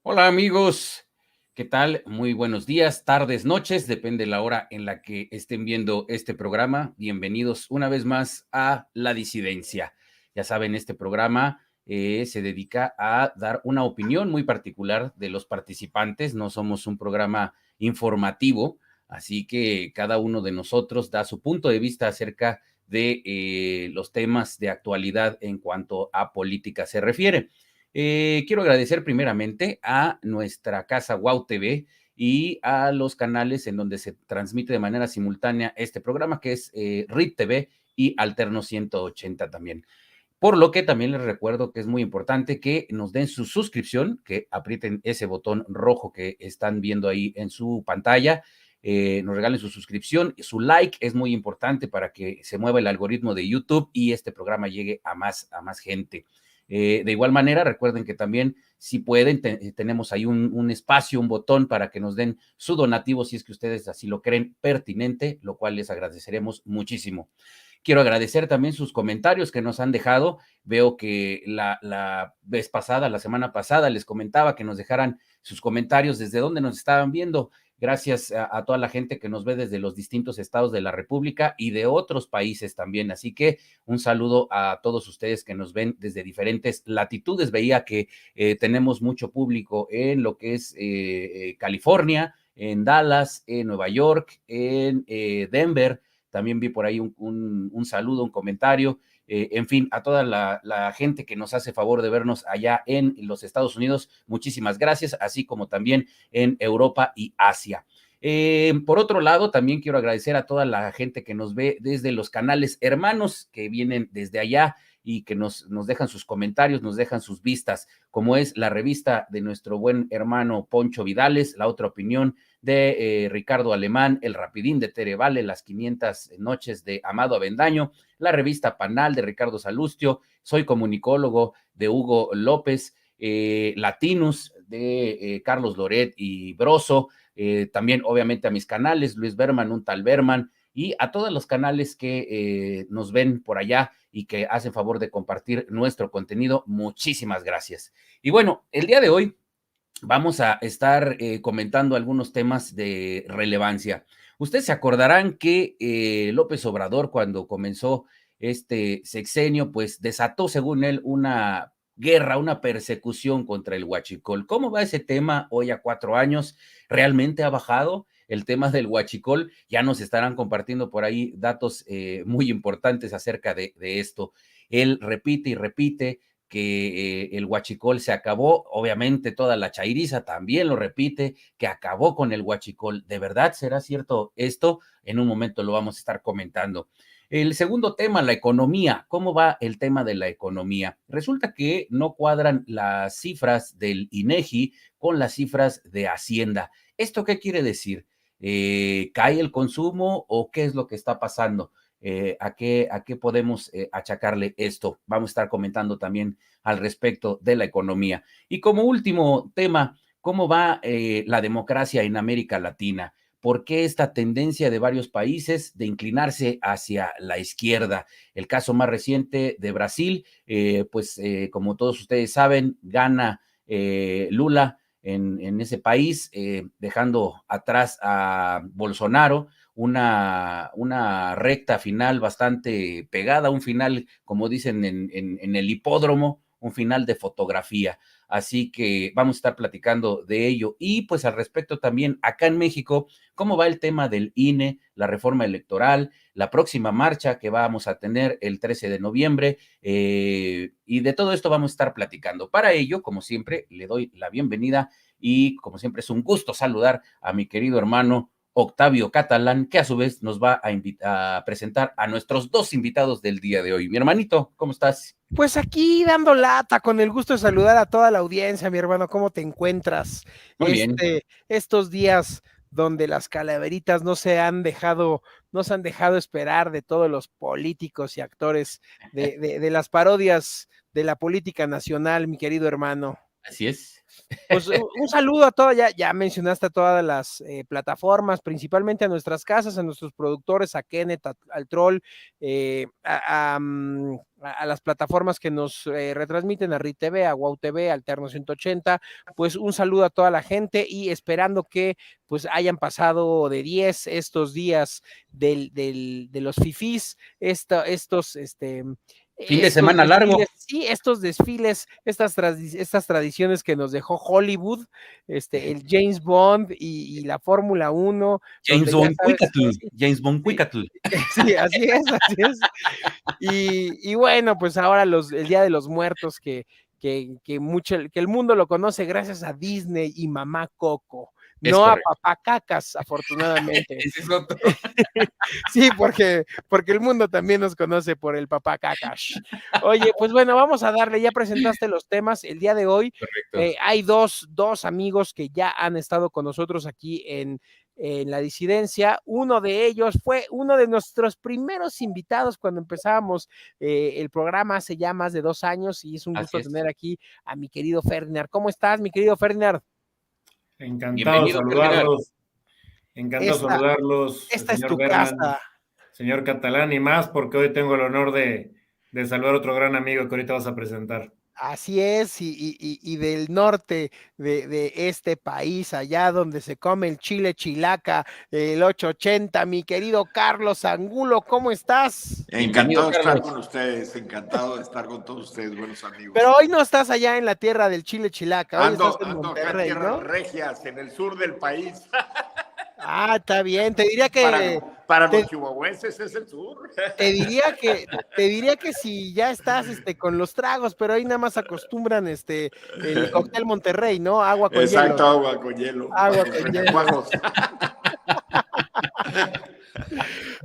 Hola amigos, ¿qué tal? Muy buenos días, tardes, noches, depende la hora en la que estén viendo este programa. Bienvenidos una vez más a La Disidencia. Ya saben, este programa se dedica a dar una opinión muy particular de los participantes. No somos un programa informativo, así que cada uno de nosotros da su punto de vista acerca de los temas de actualidad en cuanto a política se refiere. Quiero agradecer primeramente a nuestra casa Wow TV y a los canales en donde se transmite de manera simultánea este programa, que es RIT TV y Alterno 180 también. Por lo que también les recuerdo que es muy importante que nos den su suscripción, que aprieten ese botón rojo que están viendo ahí en su pantalla, nos regalen su suscripción, su like es muy importante para que se mueva el algoritmo de YouTube y este programa llegue a más gente. De igual manera, recuerden que también, si pueden, tenemos ahí un espacio, un botón para que nos den su donativo si es que ustedes así lo creen pertinente, lo cual les agradeceremos muchísimo. Quiero agradecer también sus comentarios que nos han dejado. Veo que la vez pasada, la semana pasada, les comentaba que nos dejaran sus comentarios desde dónde nos estaban viendo. Gracias a toda la gente que nos ve desde los distintos estados de la República y de otros países también. Así que un saludo a todos ustedes que nos ven desde diferentes latitudes. Veía que tenemos mucho público en lo que es California, en Dallas, en Nueva York, en Denver. También vi por ahí un saludo, un comentario. En fin, a toda la gente que nos hace favor de vernos allá en los Estados Unidos, muchísimas gracias, así como también en Europa y Asia. Por otro lado, también quiero agradecer a toda la gente que nos ve desde los canales hermanos que vienen desde allá y que nos dejan sus comentarios, nos dejan sus vistas, como es la revista de nuestro buen hermano Poncho Vidales, La Otra Opinión, de Ricardo Alemán, El Rapidín de Tere Vale, Las 500 Noches de Amado Avendaño, la revista Panal de Ricardo Salustio, Soy Comunicólogo de Hugo López, Latinus de Carlos Loret y Broso, también obviamente a mis canales, Luis Berman, un tal Berman, y a todos los canales que nos ven por allá y que hacen favor de compartir nuestro contenido, muchísimas gracias. Y bueno, el día de hoy vamos a estar comentando algunos temas de relevancia. Ustedes se acordarán que López Obrador, cuando comenzó este sexenio, pues desató, según él, una guerra, una persecución contra el huachicol. ¿Cómo va ese tema hoy a 4 años? ¿Realmente ha bajado el tema del huachicol? Ya nos estarán compartiendo por ahí datos muy importantes acerca de esto. Él repite y repite que el huachicol se acabó, obviamente toda la chairiza también lo repite, que acabó con el huachicol. ¿De verdad será cierto esto? En un momento lo vamos a estar comentando. El segundo tema, la economía. ¿Cómo va el tema de la economía? Resulta que no cuadran las cifras del INEGI con las cifras de Hacienda. ¿Esto qué quiere decir? ¿Cae el consumo o qué es lo que está pasando? A qué podemos achacarle esto. Vamos a estar comentando también al respecto de la economía. Y como último tema, ¿cómo va la democracia en América Latina? ¿Por qué esta tendencia de varios países de inclinarse hacia la izquierda? El caso más reciente de Brasil, como todos ustedes saben, gana Lula en ese país, dejando atrás a Bolsonaro, una recta final bastante pegada, un final, como dicen en el hipódromo, un final de fotografía. Así que vamos a estar platicando de ello. Y pues al respecto también, acá en México, ¿cómo va el tema del INE, la reforma electoral, la próxima marcha que vamos a tener el 13 de noviembre? Y de todo esto vamos a estar platicando. Para ello, como siempre, le doy la bienvenida y como siempre es un gusto saludar a mi querido hermano Octavio Catalán, que a su vez nos va a presentar a nuestros dos invitados del día de hoy. Mi hermanito, ¿cómo estás? Pues aquí dando lata, con el gusto de saludar a toda la audiencia, mi hermano, ¿cómo te encuentras? Muy bien. Estos días donde las calaveritas no se han dejado esperar de todos los políticos y actores de las parodias de la política nacional, mi querido hermano. Así es. Pues un saludo a todas, ya mencionaste a todas las plataformas, principalmente a nuestras casas, a nuestros productores, a Kenneth, al Troll, a las plataformas que nos retransmiten, a RITV, a WOW TV, Alterno 180, pues un saludo a toda la gente y esperando que pues hayan pasado de 10 estos días de los fifís, estos Fin de semana largo. Sí, estos desfiles, estas tradiciones que nos dejó Hollywood, el James Bond y la Fórmula 1, James donde ya Bond sabes, Cuicatl. sí, James Bond sí, Cuicatl. sí, así es, así es. Y bueno, pues ahora el Día de los Muertos, que el mundo lo conoce gracias a Disney y Mamá Coco, Es no a correcto. Papá Cacas, afortunadamente. Ese es otro. Sí, porque el mundo también nos conoce por el Papá Cacas. Oye, pues bueno, vamos a darle, ya presentaste los temas. El día de hoy Correcto. hay dos amigos que ya han estado con nosotros aquí en La Disidencia. Uno de ellos fue uno de nuestros primeros invitados cuando empezábamos el programa hace ya más de 2 años, y es un gusto tener aquí a mi querido Ferdinand. ¿Cómo estás, mi querido Ferdinand? Encantado de Bienvenido, Ferdinand. saludarlos. Encantado de saludarlos, Esta es señor tu Berman, casa. señor Catalán, y más porque hoy tengo el honor de saludar a otro gran amigo que ahorita vas a presentar. Así es, y del norte de este país, allá donde se come el chile chilaca, el 880, mi querido Carlos Angulo, ¿cómo estás? Bienvenido, Encantado de estar Carlos. con ustedes, encantado de estar con todos ustedes, buenos amigos. Pero hoy no estás allá en la tierra del chile chilaca, hoy estás en Ando acá en Monterrey, tierras ¿no? regias, en el sur del país. Ah, está bien, te diría que... Para los chihuahuenses es el sur. Te diría que si ya estás con los tragos, pero ahí nada más acostumbran el cóctel Monterrey, ¿no? Agua con Exacto, hielo. agua con hielo. Agua Para los con hielo. renacuajos.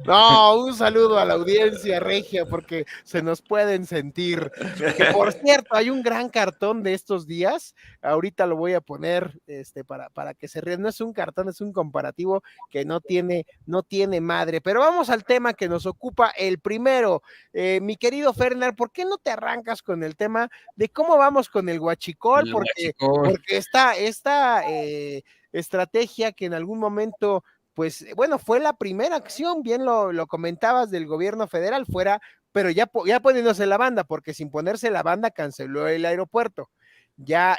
No, un saludo a la audiencia regia porque se nos pueden sentir. Que por cierto, hay un gran cartón de estos días. Ahorita lo voy a poner para que se ríen. No es un cartón, es un comparativo que no tiene madre. Pero vamos al tema que nos ocupa el primero. Mi querido Fernand, ¿por qué no te arrancas con el tema de cómo vamos con el huachicol? Porque esta estrategia que en algún momento, pues bueno, fue la primera acción, bien lo comentabas, del gobierno federal, pero ya poniéndose la banda, porque sin ponerse la banda canceló el aeropuerto. Ya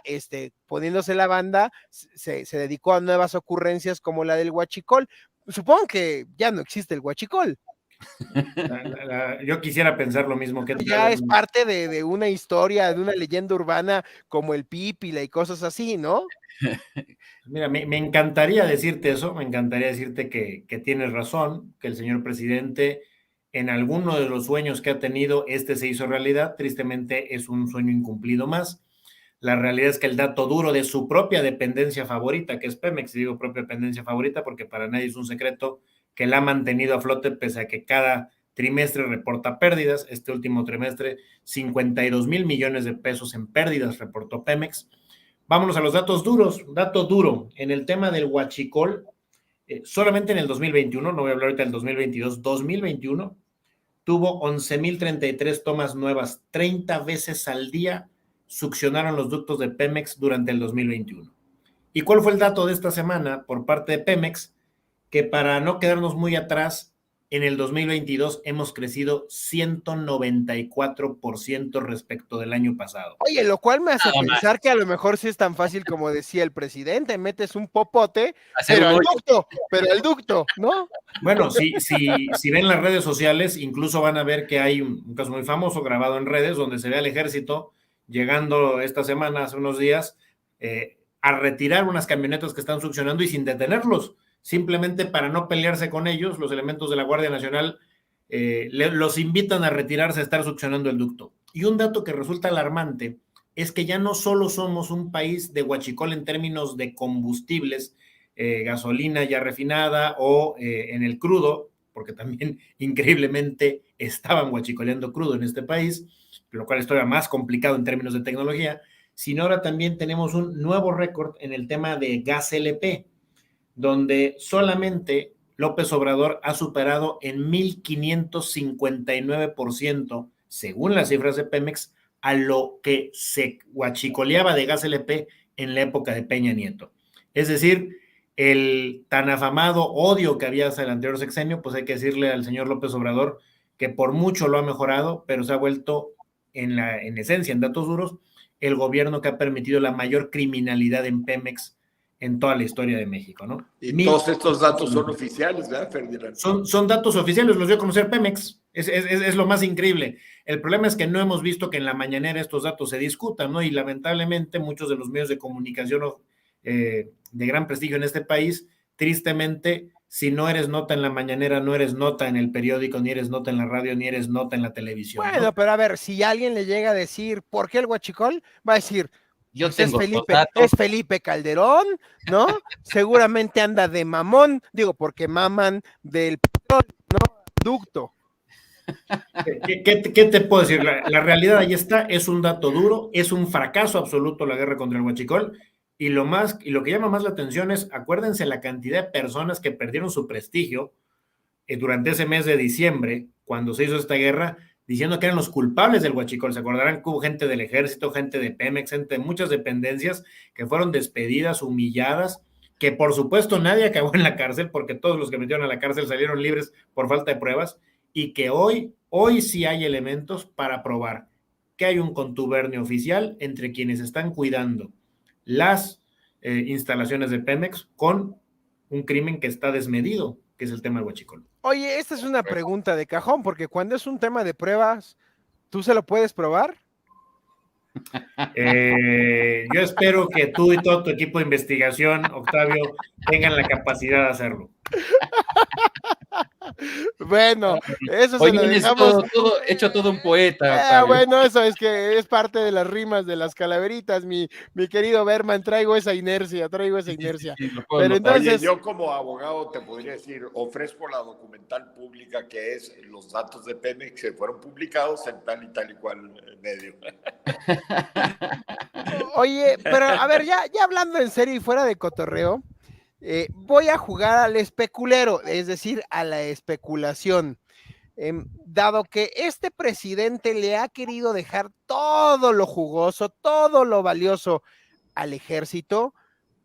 poniéndose la banda, se dedicó a nuevas ocurrencias como la del huachicol. Supongo que ya no existe el huachicol. Yo quisiera pensar lo mismo que ya es parte de una historia, de una leyenda urbana como el Pípila y cosas así, ¿no? Mira, me encantaría decirte eso, me encantaría decirte que tienes razón, que el señor presidente en alguno de los sueños que ha tenido, se hizo realidad. Tristemente es un sueño incumplido más. La realidad es que el dato duro de su propia dependencia favorita, que es Pemex, y digo propia dependencia favorita porque para nadie es un secreto que la ha mantenido a flote pese a que cada trimestre reporta pérdidas. Este último trimestre, 52 mil millones de pesos en pérdidas reportó Pemex. Vámonos a los datos duros. Dato duro en el tema del huachicol, solamente en el 2021, no voy a hablar ahorita del 2022, 2021 tuvo 11,033 tomas nuevas, 30 veces al día succionaron los ductos de Pemex durante el 2021. ¿Y cuál fue el dato de esta semana por parte de Pemex? Que para no quedarnos muy atrás, en el 2022 hemos crecido 194% respecto del año pasado. Oye, lo cual me hace pensar que a lo mejor sí es tan fácil como decía el presidente, metes un popote, pero el ducto, ¿no? Bueno, si ven las redes sociales, incluso van a ver que hay un caso muy famoso grabado en redes donde se ve al ejército llegando esta semana, hace unos días, a retirar unas camionetas que están succionando y sin detenerlos, simplemente para no pelearse con ellos. Los elementos de la Guardia Nacional los invitan a retirarse a estar succionando el ducto. Y un dato que resulta alarmante es que ya no solo somos un país de huachicol en términos de combustibles, gasolina ya refinada o en el crudo, porque también increíblemente estaban huachicoleando crudo en este país, lo cual es todavía más complicado en términos de tecnología, sino ahora también tenemos un nuevo récord en el tema de gas LP, donde solamente López Obrador ha superado en 1,559%, según las cifras de Pemex, a lo que se huachicoleaba de gas LP en la época de Peña Nieto. Es decir, el tan afamado odio que había hacia el anterior sexenio, pues hay que decirle al señor López Obrador que por mucho lo ha mejorado, pero se ha vuelto en esencia, en datos duros, el gobierno que ha permitido la mayor criminalidad en Pemex en toda la historia de México, ¿no? Y todos estos datos son oficiales, ¿verdad, Ferdinand? Son datos oficiales, los dio a conocer Pemex, es lo más increíble. El problema es que no hemos visto que en la mañanera estos datos se discutan, ¿no? Y lamentablemente muchos de los medios de comunicación de gran prestigio en este país, tristemente, si no eres nota en la mañanera, no eres nota en el periódico, ni eres nota en la radio, ni eres nota en la televisión. Bueno, ¿no? pero a ver, si alguien le llega a decir, ¿por qué el huachicol? Va a decir, Yo pues tengo es Felipe Calderón, ¿no? Seguramente anda de mamón, digo, porque maman del petróleo, ¿no? Ducto. ¿Qué te puedo decir? La realidad ahí está, es un dato duro, es un fracaso absoluto la guerra contra el huachicol, y lo que llama más la atención es, acuérdense la cantidad de personas que perdieron su prestigio durante ese mes de diciembre, cuando se hizo esta guerra, diciendo que eran los culpables del huachicol. Se acordarán que hubo gente del ejército, gente de Pemex, gente de muchas dependencias que fueron despedidas, humilladas, que por supuesto nadie acabó en la cárcel, porque todos los que metieron a la cárcel salieron libres por falta de pruebas, y que hoy sí hay elementos para probar que hay un contubernio oficial entre quienes están cuidando las instalaciones de Pemex con un crimen que está desmedido, que es el tema del huachicol. Oye, esta es una pregunta de cajón, porque cuando es un tema de pruebas, ¿tú se lo puedes probar? Yo espero que tú y todo tu equipo de investigación, Octavio, tengan la capacidad de hacerlo. Bueno, eso Hoy se lo vienes dejamos. hecho todo un poeta, Octavio. Bueno, eso es que es parte de las rimas de las calaveritas, mi querido Berman, traigo esa inercia. Sí, lo puedo Pero notar. entonces, Oye, yo como abogado te podría decir, ofrezco la documental pública que es los datos de Pemex que fueron publicados en tal y cual medio. oye, pero a ver, ya hablando en serio y fuera de cotorreo, voy a jugar al especulero, es decir, a la especulación. Dado que este presidente le ha querido dejar todo lo jugoso, todo lo valioso al ejército,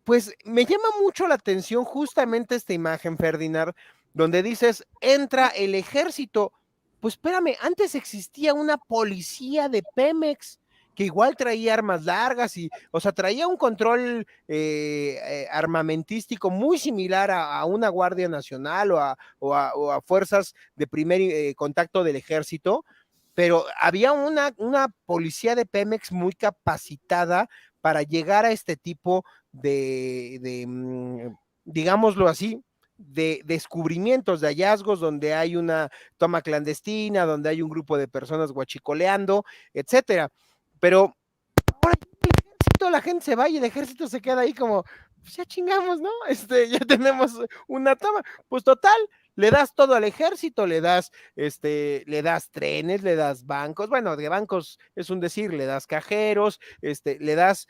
pues me llama mucho la atención justamente esta imagen, Ferdinand, donde dices, entra el ejército. Pues espérame, antes existía una policía de Pemex que igual traía armas largas y, o sea, traía un control armamentístico muy similar a una Guardia Nacional o a fuerzas de primer contacto del ejército, pero había una policía de Pemex muy capacitada para llegar a este tipo digámoslo así, de descubrimientos, de hallazgos donde hay una toma clandestina, donde hay un grupo de personas guachicoleando, etcétera. Pero ahora el ejército, la gente se va y el ejército se queda ahí como, pues ya chingamos, ¿no? Ya tenemos una toma. Pues total, le das todo al ejército, le das trenes, le das bancos, bueno, de bancos es un decir, le das cajeros, le das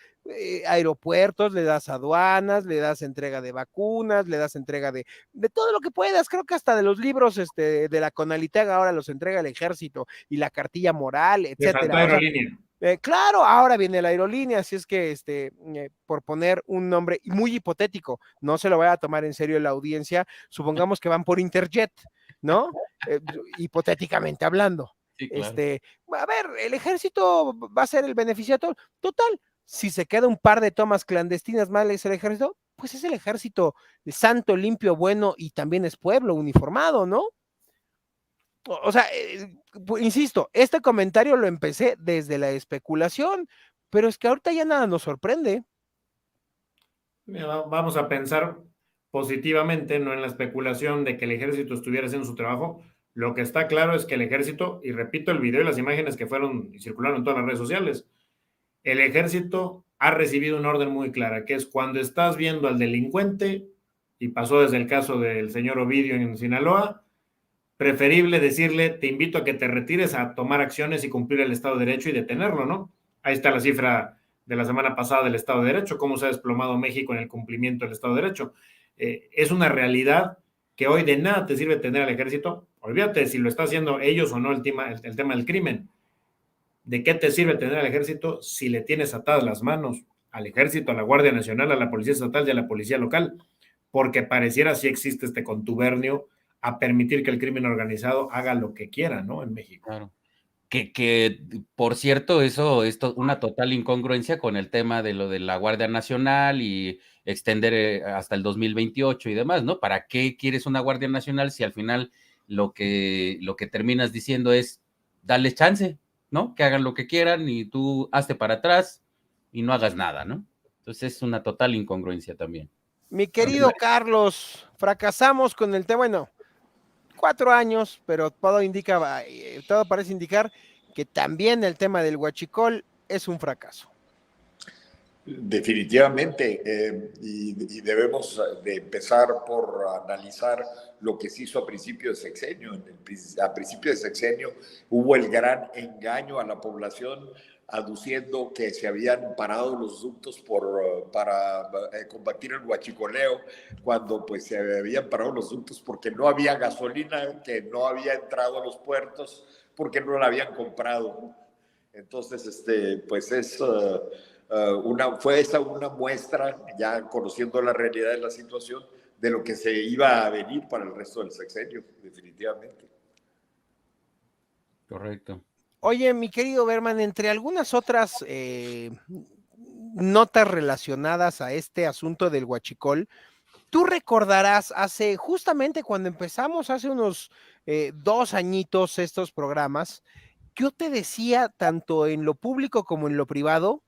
aeropuertos, le das aduanas, le das entrega de vacunas, le das entrega de todo lo que puedas, creo que hasta de los libros de la Conaliteg ahora los entrega el ejército y la cartilla moral, etcétera. Claro, ahora viene la aerolínea, así es que por poner un nombre muy hipotético, no se lo vaya a tomar en serio la audiencia, supongamos que van por Interjet, ¿no? Hipotéticamente hablando. Sí, claro. A ver, el ejército va a ser el beneficiario total. Si se queda un par de tomas clandestinas mal es el ejército, pues es el ejército santo, limpio, bueno y también es pueblo uniformado, ¿no? O sea, insisto, este comentario lo empecé desde la especulación, pero es que ahorita ya nada nos sorprende. Vamos a pensar positivamente, no en la especulación de que el ejército estuviera haciendo su trabajo. Lo que está claro es que el ejército, y repito el video y las imágenes que fueron y circularon en todas las redes sociales, el ejército ha recibido una orden muy clara, que es cuando estás viendo al delincuente, y pasó desde el caso del señor Ovidio en Sinaloa, preferible decirle, te invito a que te retires a tomar acciones y cumplir el Estado de Derecho y detenerlo, ¿no? Ahí está la cifra de la semana pasada del Estado de Derecho, cómo se ha desplomado México en el cumplimiento del Estado de Derecho. Es una realidad que hoy de nada te sirve tener al ejército. Olvídate si lo está haciendo ellos o no el tema del crimen. ¿De qué te sirve tener al ejército si le tienes atadas las manos al ejército, a la Guardia Nacional, a la Policía Estatal y a la Policía Local? Porque pareciera sí existe este contubernio a permitir que el crimen organizado haga lo que quiera, ¿no? En México. Claro. Que por cierto, eso es una total incongruencia con el tema de lo de la Guardia Nacional y extender hasta el 2028 y demás, ¿no? ¿Para qué quieres una Guardia Nacional si al final lo que terminas diciendo es darles chance, ¿no? Que hagan lo que quieran y tú hazte para atrás y no hagas nada, ¿no? Entonces es una total incongruencia también. Mi querido Carlos, fracasamos con el tema, bueno, 4 años, pero todo parece indicar que también el tema del huachicol es un fracaso. Definitivamente, y debemos de empezar por analizar lo que se hizo a principio de sexenio. A principio de sexenio hubo el gran engaño a la población aduciendo que se habían parado los ductos para combatir el huachicoleo, cuando pues se habían parado los ductos porque no había gasolina, que no había entrado a los puertos, porque no la habían comprado. Entonces, pues fue esa una muestra, ya conociendo la realidad de la situación, de lo que se iba a venir para el resto del sexenio, definitivamente. Correcto. Oye, mi querido Berman, entre algunas otras notas relacionadas a este asunto del huachicol, tú recordarás justamente cuando empezamos hace unos 2 añitos estos programas, yo te decía, tanto en lo público como en lo privado,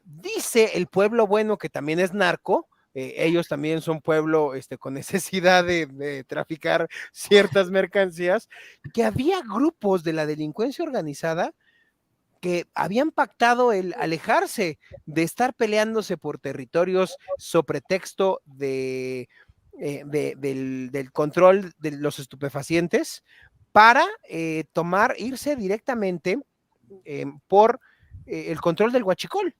dice el pueblo bueno que también es narco, ellos también son pueblo con necesidad de traficar ciertas mercancías, que había grupos de la delincuencia organizada que habían pactado el alejarse de estar peleándose por territorios sobre pretexto del control de los estupefacientes para irse directamente por el control del huachicol.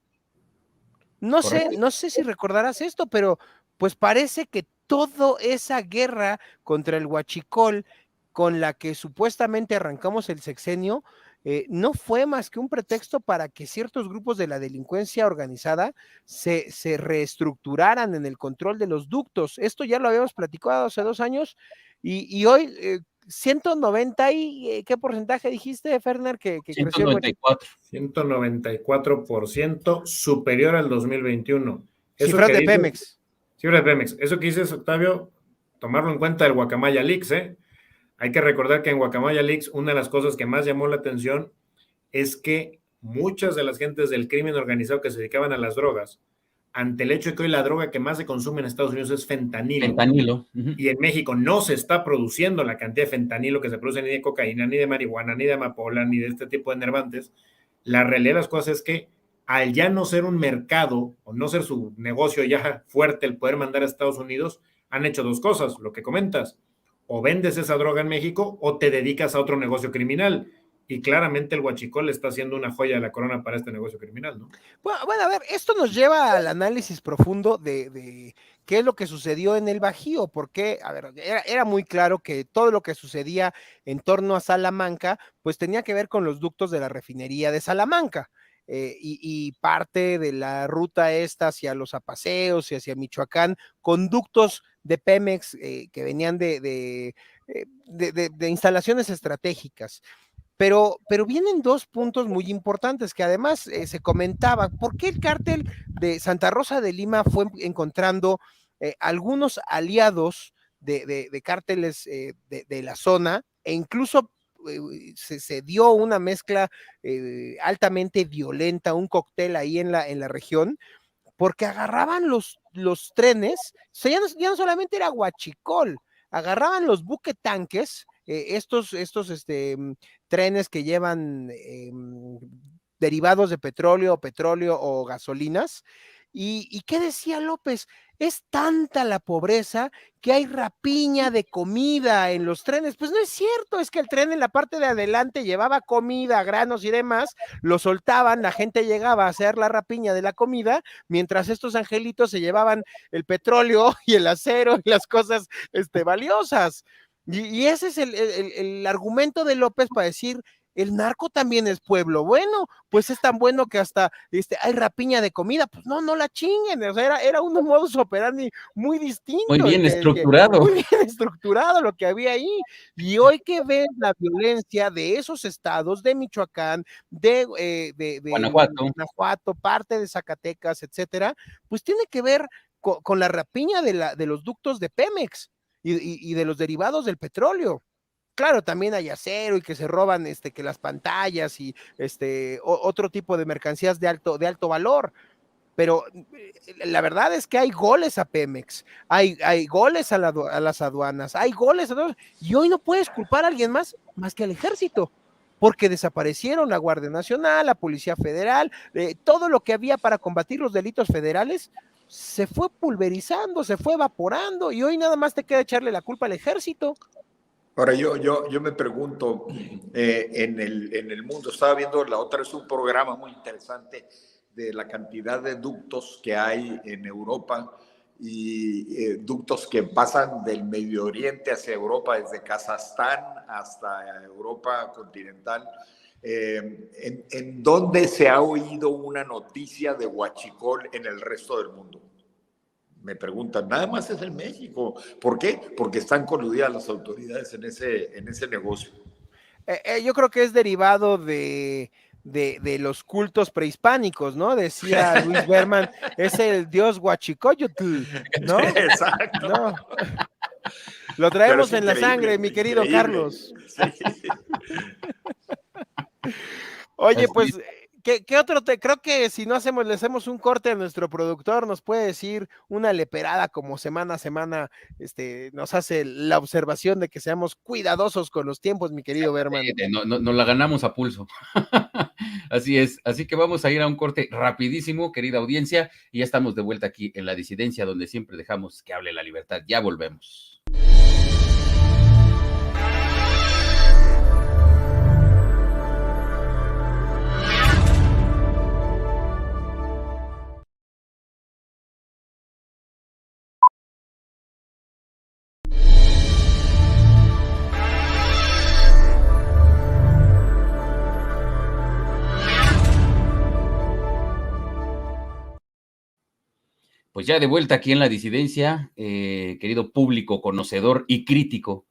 No sé si recordarás esto, pero pues parece que toda esa guerra contra el huachicol con la que supuestamente arrancamos el sexenio, no fue más que un pretexto para que ciertos grupos de la delincuencia organizada se reestructuraran en el control de los ductos. Esto ya lo habíamos platicado hace 2 años y hoy 190 y ¿qué porcentaje dijiste, Ferner, que 194. 194% superior al 2021. Cifras de Pemex. Cifras de Pemex. Eso que dices, Octavio, tomarlo en cuenta del Guacamaya Leaks, ¿eh? Hay que recordar que en Guacamaya Leaks una de las cosas que más llamó la atención es que muchas de las gentes del crimen organizado que se dedicaban a las drogas, ante el hecho de que hoy la droga que más se consume en Estados Unidos es fentanilo. Y en México no se está produciendo la cantidad de fentanilo que se produce ni de cocaína, ni de marihuana, ni de amapola, ni de este tipo de enervantes. La realidad de las cosas es que al ya no ser un mercado o no ser su negocio ya fuerte el poder mandar a Estados Unidos, han hecho 2 cosas, lo que comentas: o vendes esa droga en México o te dedicas a otro negocio criminal. Y claramente el huachicol está siendo una joya de la corona para este negocio criminal, ¿no? Bueno, a ver, esto nos lleva al análisis profundo de qué es lo que sucedió en el Bajío, porque, a ver, era muy claro que todo lo que sucedía en torno a Salamanca, pues tenía que ver con los ductos de la refinería de Salamanca. Y parte de la ruta esta hacia los Apaseos y hacia Michoacán, conductos de Pemex que venían de instalaciones estratégicas. Pero vienen 2 puntos muy importantes que además se comentaba. ¿Por qué el cártel de Santa Rosa de Lima fue encontrando algunos aliados de cárteles de la zona, e incluso se dio una mezcla altamente violenta, un cóctel ahí en la región, porque agarraban los trenes? O sea, ya no solamente era huachicol, agarraban los buque tanques, estos trenes que llevan derivados de petróleo o gasolinas. ¿Y qué decía López? Es tanta la pobreza que hay rapiña de comida en los trenes. Pues no es cierto, es que el tren en la parte de adelante llevaba comida, granos y demás, lo soltaban, la gente llegaba a hacer la rapiña de la comida, mientras estos angelitos se llevaban el petróleo y el acero y las cosas valiosas. Y ese es el argumento de López para decir, el narco también es pueblo bueno, pues es tan bueno que hasta hay rapiña de comida, pues no la chinguen, o sea, era un modus operandi muy distinto. Muy bien estructurado. Muy bien estructurado lo que había ahí. Y hoy que ves la violencia de esos estados, de Michoacán, de Guanajuato, parte de Zacatecas, etcétera, pues tiene que ver con la rapiña de los ductos de Pemex y de los derivados del petróleo. Claro, también hay acero y que se roban que las pantallas y otro tipo de mercancías de alto valor. Pero la verdad es que hay goles a Pemex, hay goles a las aduanas, hay goles a todos, y hoy no puedes culpar a alguien más que al ejército, porque desaparecieron la Guardia Nacional, la Policía Federal, todo lo que había para combatir los delitos federales se fue pulverizando, se fue evaporando, y hoy nada más te queda echarle la culpa al ejército. Ahora yo me pregunto, en el mundo, estaba viendo la otra vez un programa muy interesante de la cantidad de ductos que hay en Europa y ductos que pasan del Medio Oriente hacia Europa, desde Kazajstán hasta Europa continental. ¿En dónde se ha oído una noticia de huachicol en el resto del mundo? Me preguntan, nada más es en México. ¿Por qué? Porque están coludidas las autoridades en ese negocio. Yo creo que es derivado de los cultos prehispánicos, ¿no? Decía Luis Berman, es el dios Huachicoyotl, ¿no? Exacto. No. Lo traemos en la sangre, mi querido Carlos. Sí. Oye, pues, ¿qué otro creo que si no le hacemos un corte a nuestro productor, nos puede decir una leperada como semana a semana, nos hace la observación de que seamos cuidadosos con los tiempos, mi querido Berman. No la ganamos a pulso. Así es, así que vamos a ir a un corte rapidísimo, querida audiencia, y ya estamos de vuelta aquí en La Disidencia, donde siempre dejamos que hable la libertad. Ya volvemos. Pues ya de vuelta aquí en La Disidencia, querido público conocedor y crítico.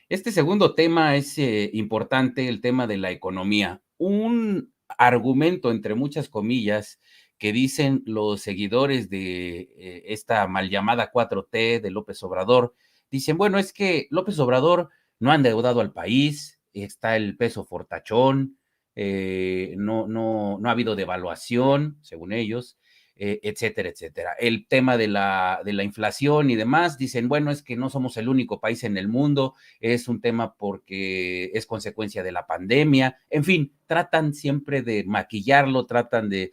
Este segundo tema es importante, el tema de la economía. Un argumento, entre muchas comillas, que dicen los seguidores de esta mal llamada 4T de López Obrador, dicen, bueno, es que López Obrador no ha endeudado al país, está el peso fortachón, no ha habido devaluación, según ellos, etcétera, etcétera. El tema de la inflación y demás, dicen, bueno, es que no somos el único país en el mundo, es un tema porque es consecuencia de la pandemia, en fin, tratan siempre de maquillarlo, tratan de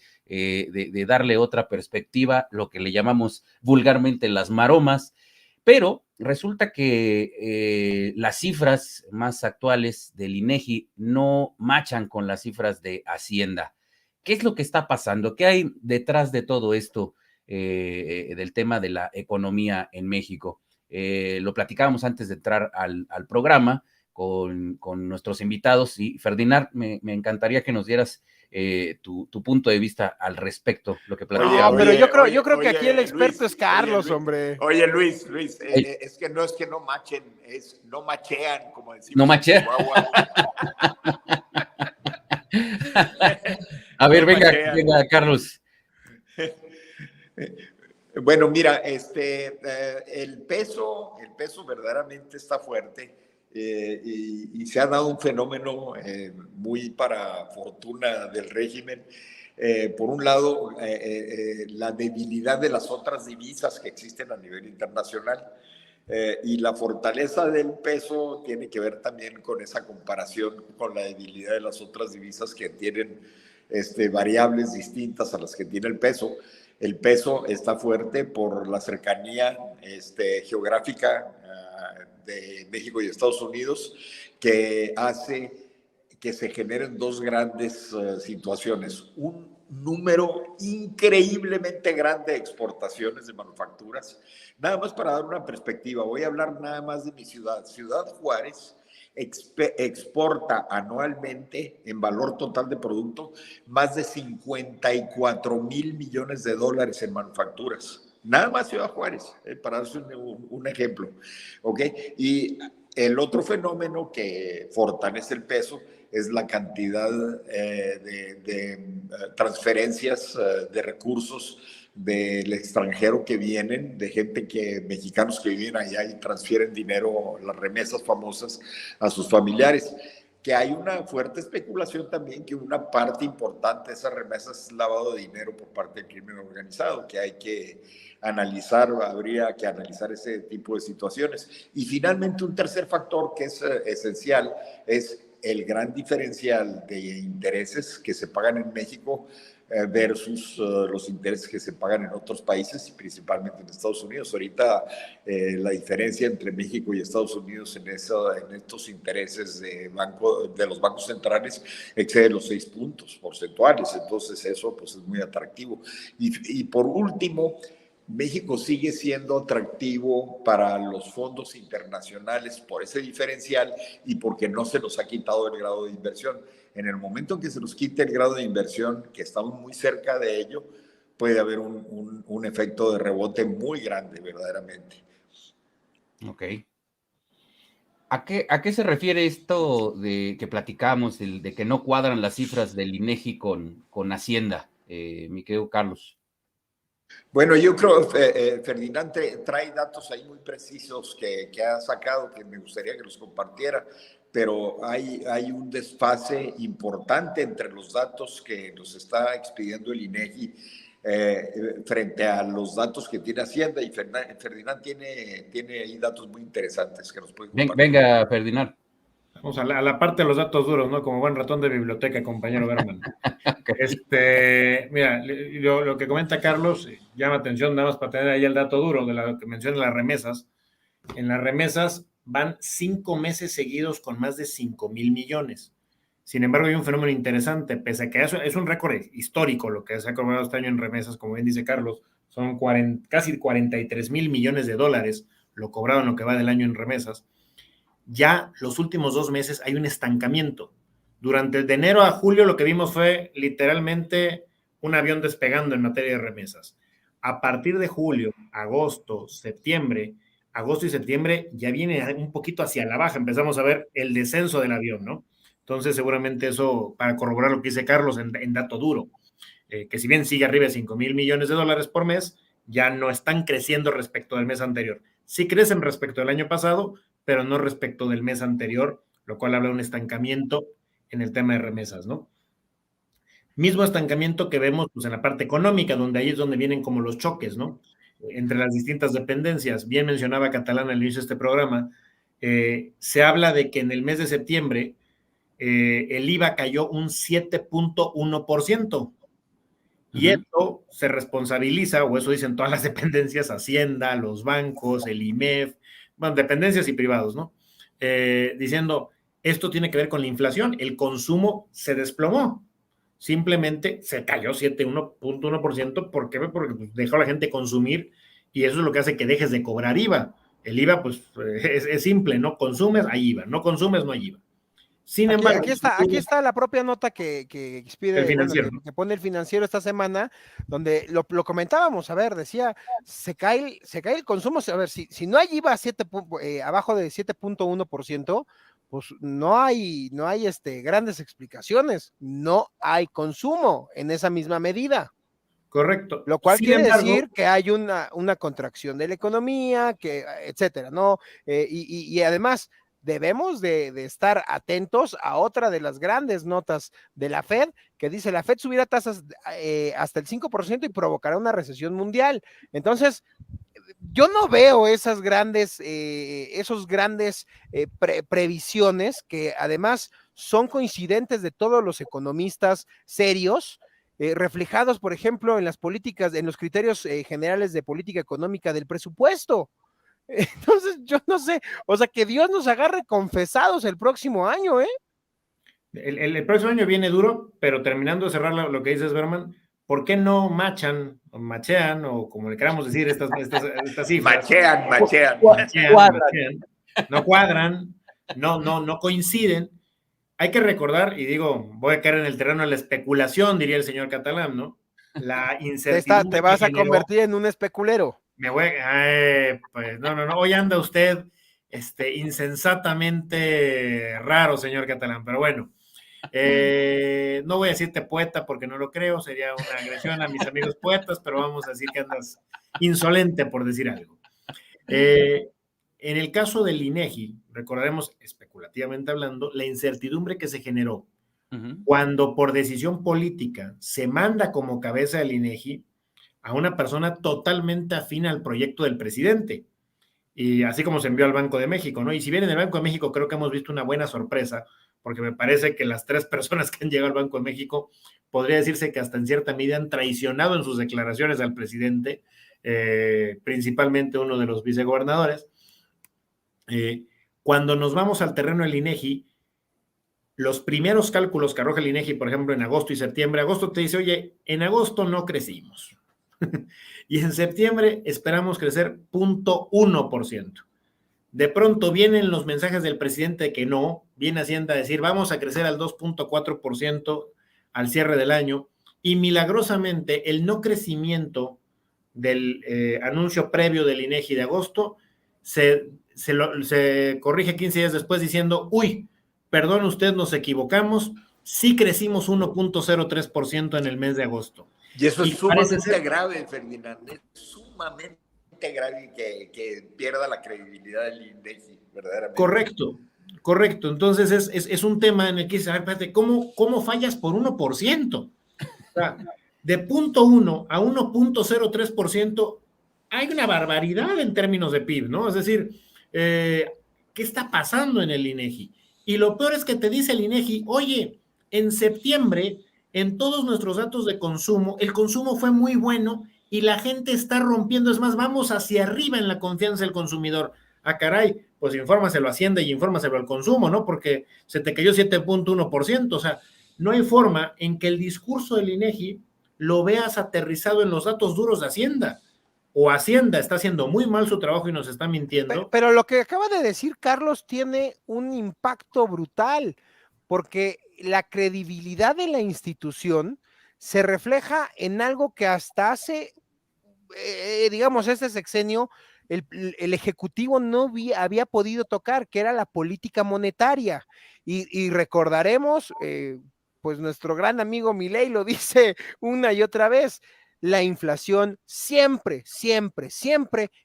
darle otra perspectiva, lo que le llamamos vulgarmente las maromas, pero resulta que las cifras más actuales del INEGI no machan con las cifras de Hacienda. ¿Qué es lo que está pasando? ¿Qué hay detrás de todo esto del tema de la economía en México? Lo platicábamos antes de entrar al programa con nuestros invitados y Ferdinand, me encantaría que nos dieras tu punto de vista al respecto, lo que platicábamos. No, pero yo creo que aquí el experto Luis, es Carlos, hombre. Oye, Luis, es que no machen, no machean, como decimos. No machean. A ver, venga, Carlos. Bueno, mira, el peso verdaderamente está fuerte y se ha dado un fenómeno muy para fortuna del régimen. Por un lado, la debilidad de las otras divisas que existen a nivel internacional. Y la fortaleza del peso tiene que ver también con esa comparación con la debilidad de las otras divisas que tienen variables distintas a las que tiene el peso. El peso está fuerte por la cercanía geográfica de México y Estados Unidos, que hace que se generen dos grandes situaciones. Un número increíblemente grande de exportaciones de manufacturas. Nada más para dar una perspectiva, voy a hablar nada más de mi ciudad. Ciudad Juárez exporta anualmente en valor total de producto más de 54,000 millones de dólares en manufacturas. Nada más Ciudad Juárez, para darse un ejemplo. ¿Ok? Y el otro fenómeno que fortalece el peso es la cantidad de transferencias de recursos del extranjero que vienen, de gente mexicanos que viven allá y transfieren dinero, las remesas famosas, a sus familiares. Que hay una fuerte especulación también que una parte importante de esas remesas es lavado de dinero por parte del crimen organizado, que hay que analizar, habría que analizar ese tipo de situaciones. Y finalmente un tercer factor que es esencial es el gran diferencial de intereses que se pagan en México versus los intereses que se pagan en otros países y principalmente en Estados Unidos. Ahorita la diferencia entre México y Estados Unidos en estos intereses de los bancos centrales excede los 6 puntos porcentuales. Entonces eso pues, es muy atractivo. Y por último, México sigue siendo atractivo para los fondos internacionales por ese diferencial y porque no se nos ha quitado el grado de inversión. En el momento en que se nos quite el grado de inversión, que estamos muy cerca de ello, puede haber un efecto de rebote muy grande, verdaderamente. Ok. ¿A qué se refiere esto de que platicamos, de que no cuadran las cifras del INEGI con Hacienda, mi querido Carlos? Bueno, yo creo que Ferdinand trae datos ahí muy precisos que ha sacado, que me gustaría que los compartiera, pero hay un desfase importante entre los datos que nos está expidiendo el INEGI frente a los datos que tiene Hacienda, y Ferdinand tiene ahí datos muy interesantes que nos puede compartir. Venga, Ferdinand. Vamos a la parte de los datos duros, ¿no? Como buen ratón de biblioteca, compañero Berman. Okay. Mira, lo que comenta Carlos llama atención, nada más para tener ahí el dato duro de lo que menciona las remesas. En las remesas van 5 meses seguidos con más de 5,000 millones. Sin embargo, hay un fenómeno interesante, pese a que eso es un récord histórico lo que se ha cobrado este año en remesas, como bien dice Carlos, son casi 43,000 millones de dólares lo cobrado en lo que va del año en remesas. Ya los últimos 2 meses hay un estancamiento. Durante de enero a julio lo que vimos fue literalmente un avión despegando en materia de remesas. A partir de julio, agosto, septiembre, agosto y septiembre ya viene un poquito hacia la baja. Empezamos a ver el descenso del avión, ¿no? Entonces seguramente eso, para corroborar lo que dice Carlos en dato duro, que si bien sigue arriba de 5,000 millones de dólares por mes, ya no están creciendo respecto del mes anterior. Sí crecen respecto del año pasado, pero no respecto del mes anterior, lo cual habla de un estancamiento en el tema de remesas, ¿no? Mismo estancamiento que vemos pues, en la parte económica, donde ahí es donde vienen como los choques, ¿no? Entre las distintas dependencias. Bien mencionaba Catalán al inicio de este programa, se habla de que en el mes de septiembre el IVA cayó un 7.1%. Y esto se responsabiliza, o eso dicen todas las dependencias, Hacienda, los bancos, el IMEF, bueno, dependencias y privados, ¿no? Diciendo, esto tiene que ver con la inflación, el consumo se desplomó, simplemente se cayó 7.1%, ¿por qué? Porque dejó a la gente consumir y eso es lo que hace que dejes de cobrar IVA. El IVA, pues, es simple, ¿no? Consumes, hay IVA, no consumes, no hay IVA. Sin embargo, aquí está la propia nota que expide, bueno, que pone el Financiero esta semana, donde lo comentábamos, a ver, decía, se cae el consumo, a ver, si no hay IVA abajo de 7.1%, pues no hay grandes explicaciones, no hay consumo en esa misma medida. Correcto. Lo cual quiere decir que hay una contracción de la economía, que etcétera, ¿no? Y además debemos de estar atentos a otra de las grandes notas de la Fed, que dice la Fed subirá tasas hasta el 5% y provocará una recesión mundial. Entonces, yo no veo esos grandes previsiones que además son coincidentes de todos los economistas serios, reflejados, por ejemplo, en las políticas, en los criterios generales de política económica del presupuesto. Entonces, yo no sé, o sea, que Dios nos agarre confesados el próximo año, ¿eh? El próximo año viene duro, pero terminando de cerrar lo que dices, Berman, ¿por qué no machean, o como le queramos decir, estas cifras? Machean. No cuadran. no coinciden. Hay que recordar, y digo, voy a caer en el terreno de la especulación, diría el señor Catalán, ¿no? La Te incertidumbre que vas a generó. convertir en un especulero. Pues no, hoy anda usted insensatamente raro, señor Catalán, pero bueno. No voy a decirte poeta porque no lo creo, sería una agresión a mis amigos poetas, pero vamos a decir que andas insolente por decir algo. En el caso del INEGI, recordaremos, especulativamente hablando, la incertidumbre que se generó cuando por decisión política se manda como cabeza del INEGI a una persona totalmente afín al proyecto del presidente, y así como se envió al Banco de México, ¿no? Y si bien en el Banco de México creo que hemos visto una buena sorpresa, porque me parece que las 3 personas que han llegado al Banco de México, podría decirse que hasta en cierta medida han traicionado en sus declaraciones al presidente, principalmente uno de los vicegobernadores. Cuando nos vamos al terreno del INEGI, los primeros cálculos que arroja el INEGI, por ejemplo, en agosto y septiembre, agosto te dice, oye, en agosto no crecimos. Y en septiembre esperamos crecer 0.1%. De pronto vienen los mensajes del presidente de que no, viene Hacienda a decir, vamos a crecer al 2.4% al cierre del año, y milagrosamente el no crecimiento del anuncio previo del INEGI de agosto se corrige 15 días después diciendo, uy, perdón usted, nos equivocamos, sí crecimos 1.03% en el mes de agosto. Y eso es sumamente grave, Ferdinand, es sumamente grave que pierda la credibilidad del INEGI, verdaderamente. Correcto. Entonces es un tema en el que dice, a ver, espérate, ¿cómo fallas por 1%? O sea, de 0.1 a 1.03% hay una barbaridad en términos de PIB, ¿no? Es decir, ¿qué está pasando en el INEGI? Y lo peor es que te dice el INEGI, oye, en septiembre, en todos nuestros datos de consumo, el consumo fue muy bueno y la gente está rompiendo, es más, vamos hacia arriba en la confianza del consumidor. Ah, caray, pues infórmaselo a Hacienda y infórmaselo al consumo, ¿no? Porque se te cayó 7.1%, o sea, no hay forma en que el discurso del INEGI lo veas aterrizado en los datos duros de Hacienda. O Hacienda está haciendo muy mal su trabajo y nos está mintiendo. Pero lo que acaba de decir Carlos tiene un impacto brutal, porque la credibilidad de la institución se refleja en algo que hasta hace, digamos, este sexenio, el Ejecutivo no había podido tocar, que era la política monetaria. Y recordaremos, pues nuestro gran amigo Milei lo dice una y otra vez, la inflación siempre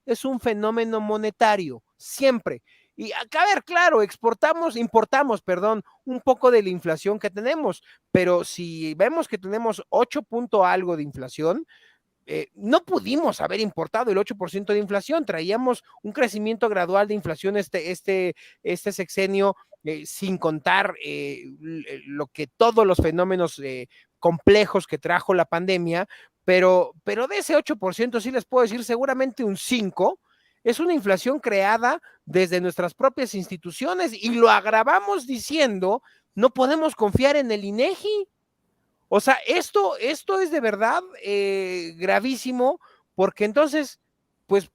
es un fenómeno monetario, siempre. Y acá, a ver, claro, importamos, un poco de la inflación que tenemos, pero si vemos que tenemos 8 punto algo de inflación, no pudimos haber importado el 8% de inflación, traíamos un crecimiento gradual de inflación este sexenio, sin contar lo que todos los fenómenos complejos que trajo la pandemia, pero de ese 8% sí les puedo decir seguramente un 5%, es una inflación creada desde nuestras propias instituciones y lo agravamos diciendo, no podemos confiar en el INEGI. O sea, esto es de verdad gravísimo, porque entonces, pues,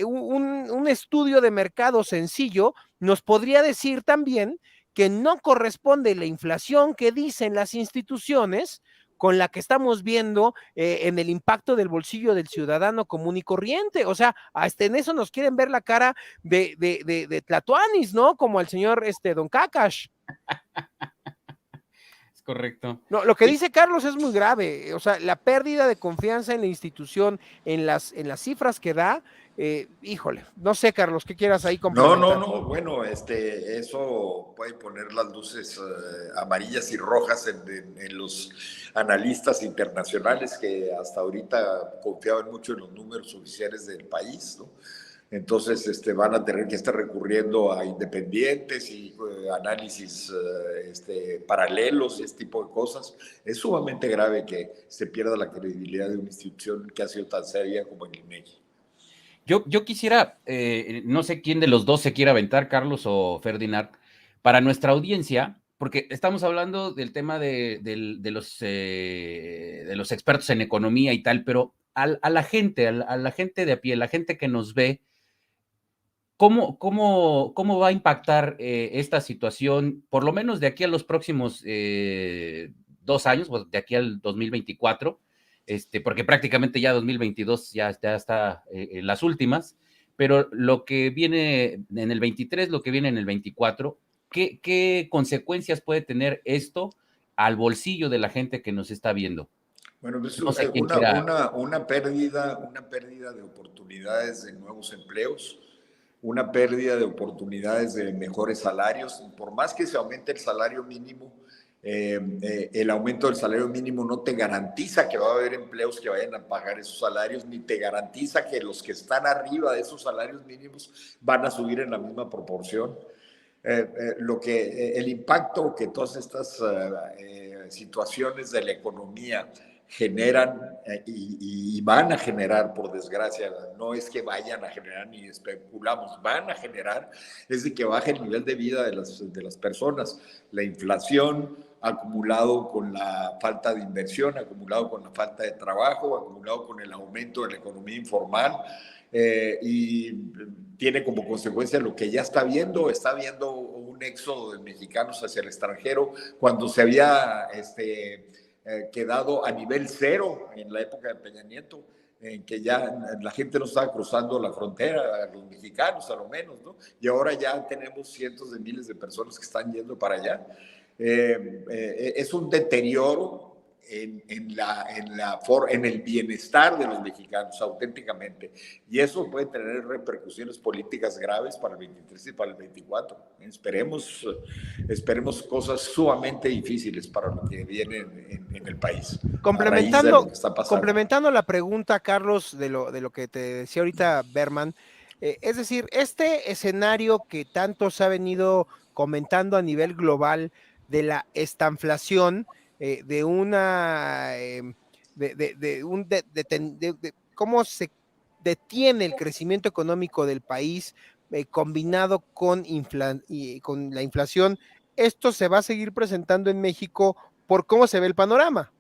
un estudio de mercado sencillo nos podría decir también que no corresponde la inflación que dicen las instituciones con la que estamos viendo en el impacto del bolsillo del ciudadano común y corriente. O sea, hasta en eso nos quieren ver la cara de tlatoanis, ¿no? Como el señor Don Kakash. Correcto. No, lo que dice Carlos es muy grave, o sea, la pérdida de confianza en la institución, en las cifras que da, híjole, no sé, Carlos, ¿qué quieras ahí complementar? No, bueno, eso puede poner las luces amarillas y rojas en los analistas internacionales que hasta ahorita confiaban mucho en los números oficiales del país, ¿no? Entonces van a tener que estar recurriendo a independientes y análisis paralelos y este tipo de cosas. Es sumamente grave que se pierda la credibilidad de una institución que ha sido tan seria como el INEGI. Yo quisiera, no sé quién de los dos se quiera aventar, Carlos o Ferdinand, para nuestra audiencia, porque estamos hablando del tema de los expertos en economía y tal, pero a la gente de a pie, la gente que nos ve, ¿Cómo va a impactar esta situación, por lo menos de aquí a los próximos 2 años, pues de aquí al 2024, porque prácticamente ya 2022 ya está en las últimas, pero lo que viene en el 23, lo que viene en el 24, ¿qué consecuencias puede tener esto al bolsillo de la gente que nos está viendo? Bueno, pues No sé quién quiera. una pérdida de oportunidades de nuevos empleos, una pérdida de oportunidades de mejores salarios. Por más que se aumente el salario mínimo, el aumento del salario mínimo no te garantiza que va a haber empleos que vayan a pagar esos salarios, ni te garantiza que los que están arriba de esos salarios mínimos van a subir en la misma proporción. El impacto que todas estas situaciones de la economía generan y van a generar, por desgracia, no es que vayan a generar ni especulamos, van a generar, es de que baje el nivel de vida de las personas. La inflación acumulado con la falta de inversión, acumulado con la falta de trabajo, acumulado con el aumento de la economía informal, y tiene como consecuencia lo que ya está viendo un éxodo de mexicanos hacia el extranjero cuando se había quedado a nivel cero en la época de Peña Nieto, en que ya la gente no estaba cruzando la frontera, los mexicanos a lo menos, ¿no? Y ahora ya tenemos cientos de miles de personas que están yendo para allá. Es un deterioro en el bienestar de los mexicanos, auténticamente. Y eso puede tener repercusiones políticas graves para el 23 y para el 24. Esperemos cosas sumamente difíciles para lo que viene en el país. Complementando la pregunta, Carlos, de lo que te decía ahorita Berman, es decir, este escenario que tanto se ha venido comentando a nivel global de la estanflación, de cómo se detiene el crecimiento económico del país, combinado con la inflación, esto se va a seguir presentando en México por cómo se ve el panorama.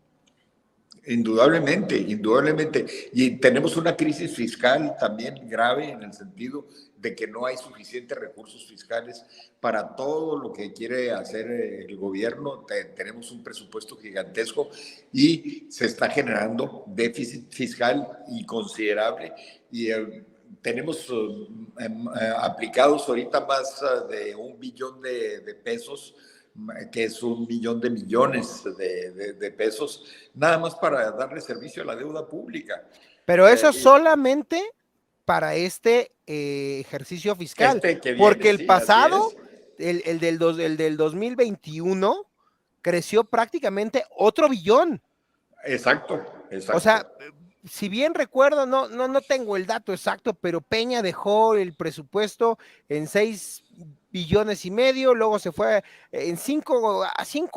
Indudablemente, indudablemente. Y tenemos una crisis fiscal también grave en el sentido de que no hay suficientes recursos fiscales para todo lo que quiere hacer el gobierno. Tenemos un presupuesto gigantesco y se está generando déficit fiscal y considerable. Y tenemos aplicados ahorita más de 1 billón de pesos, que es 1 billón de millones de pesos, nada más para darle servicio a la deuda pública. Pero eso solamente para este ejercicio fiscal, porque el pasado, el del 2021, creció prácticamente otro billón. Exacto. O sea, si bien recuerdo, no tengo el dato exacto, pero Peña dejó el presupuesto en 6 billones y medio, luego se fue en 5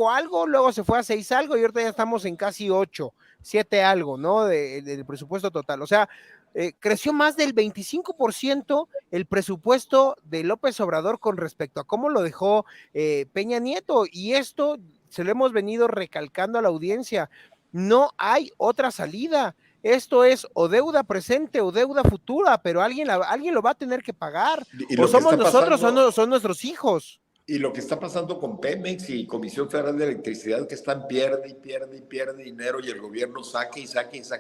algo, luego se fue a 6 algo y ahorita ya estamos en casi 8, 7 algo, ¿no? Del presupuesto total. O sea, creció más del 25% el presupuesto de López Obrador con respecto a cómo lo dejó Peña Nieto, y esto se lo hemos venido recalcando a la audiencia. No hay otra salida. Esto es o deuda presente o deuda futura, pero alguien lo va a tener que pagar. O somos nosotros o son nuestros hijos. Y lo que está pasando con Pemex y Comisión Federal de Electricidad, que están pierde dinero, y el gobierno saque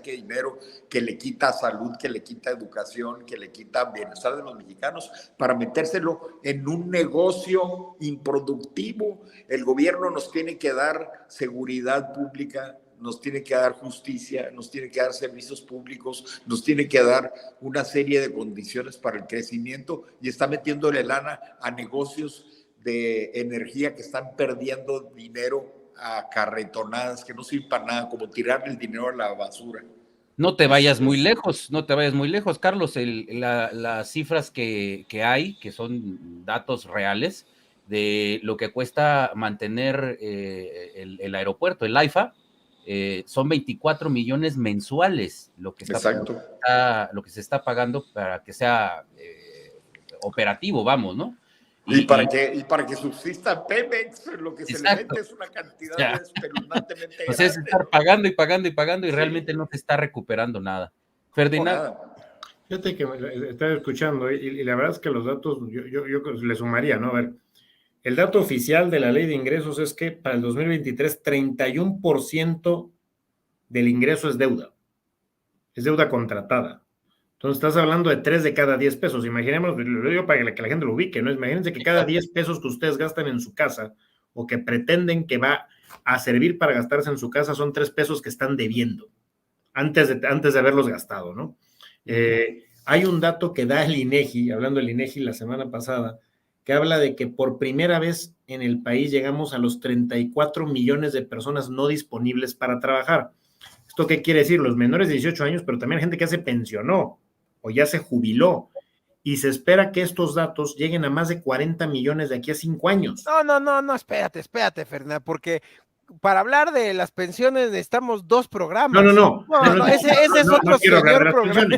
dinero, que le quita salud, que le quita educación, que le quita bienestar de los mexicanos, para metérselo en un negocio improductivo. El gobierno nos tiene que dar seguridad pública, nos tiene que dar justicia, nos tiene que dar servicios públicos, nos tiene que dar una serie de condiciones para el crecimiento, y está metiéndole lana a negocios de energía que están perdiendo dinero a carretonadas, que no sirven para nada, como tirarle el dinero a la basura. No te vayas muy lejos, Carlos. Las cifras que hay, que son datos reales, de lo que cuesta mantener el aeropuerto, el AIFA, son 24 millones mensuales lo que se está pagando para que sea operativo, vamos, ¿no? Y para que subsista Pemex, lo que se le mete es una cantidad espeluznantemente grande. Pues es estar pagando y realmente no se está recuperando nada. Ferdinand. Fíjate que estaba escuchando y la verdad es que los datos, yo le sumaría, ¿no? A ver, el dato oficial de la ley de ingresos es que para el 2023, 31% del ingreso es deuda contratada. Entonces estás hablando de 3 de cada 10 pesos. Imaginemos, lo digo para que la gente lo ubique, ¿no? Imagínense que cada 10 pesos que ustedes gastan en su casa o que pretenden que va a servir para gastarse en su casa son 3 pesos que están debiendo antes de haberlos gastado, ¿no? Hay un dato que da el INEGI, hablando del INEGI la semana pasada, que habla de que por primera vez en el país llegamos a los 34 millones de personas no disponibles para trabajar. ¿Esto qué quiere decir? Los menores de 18 años, pero también gente que ya se pensionó o ya se jubiló. Y se espera que estos datos lleguen a más de 40 millones de aquí a 5 años. No, espérate, Fernanda, porque para hablar de las pensiones necesitamos 2 programas. No, ese es otro señor programa.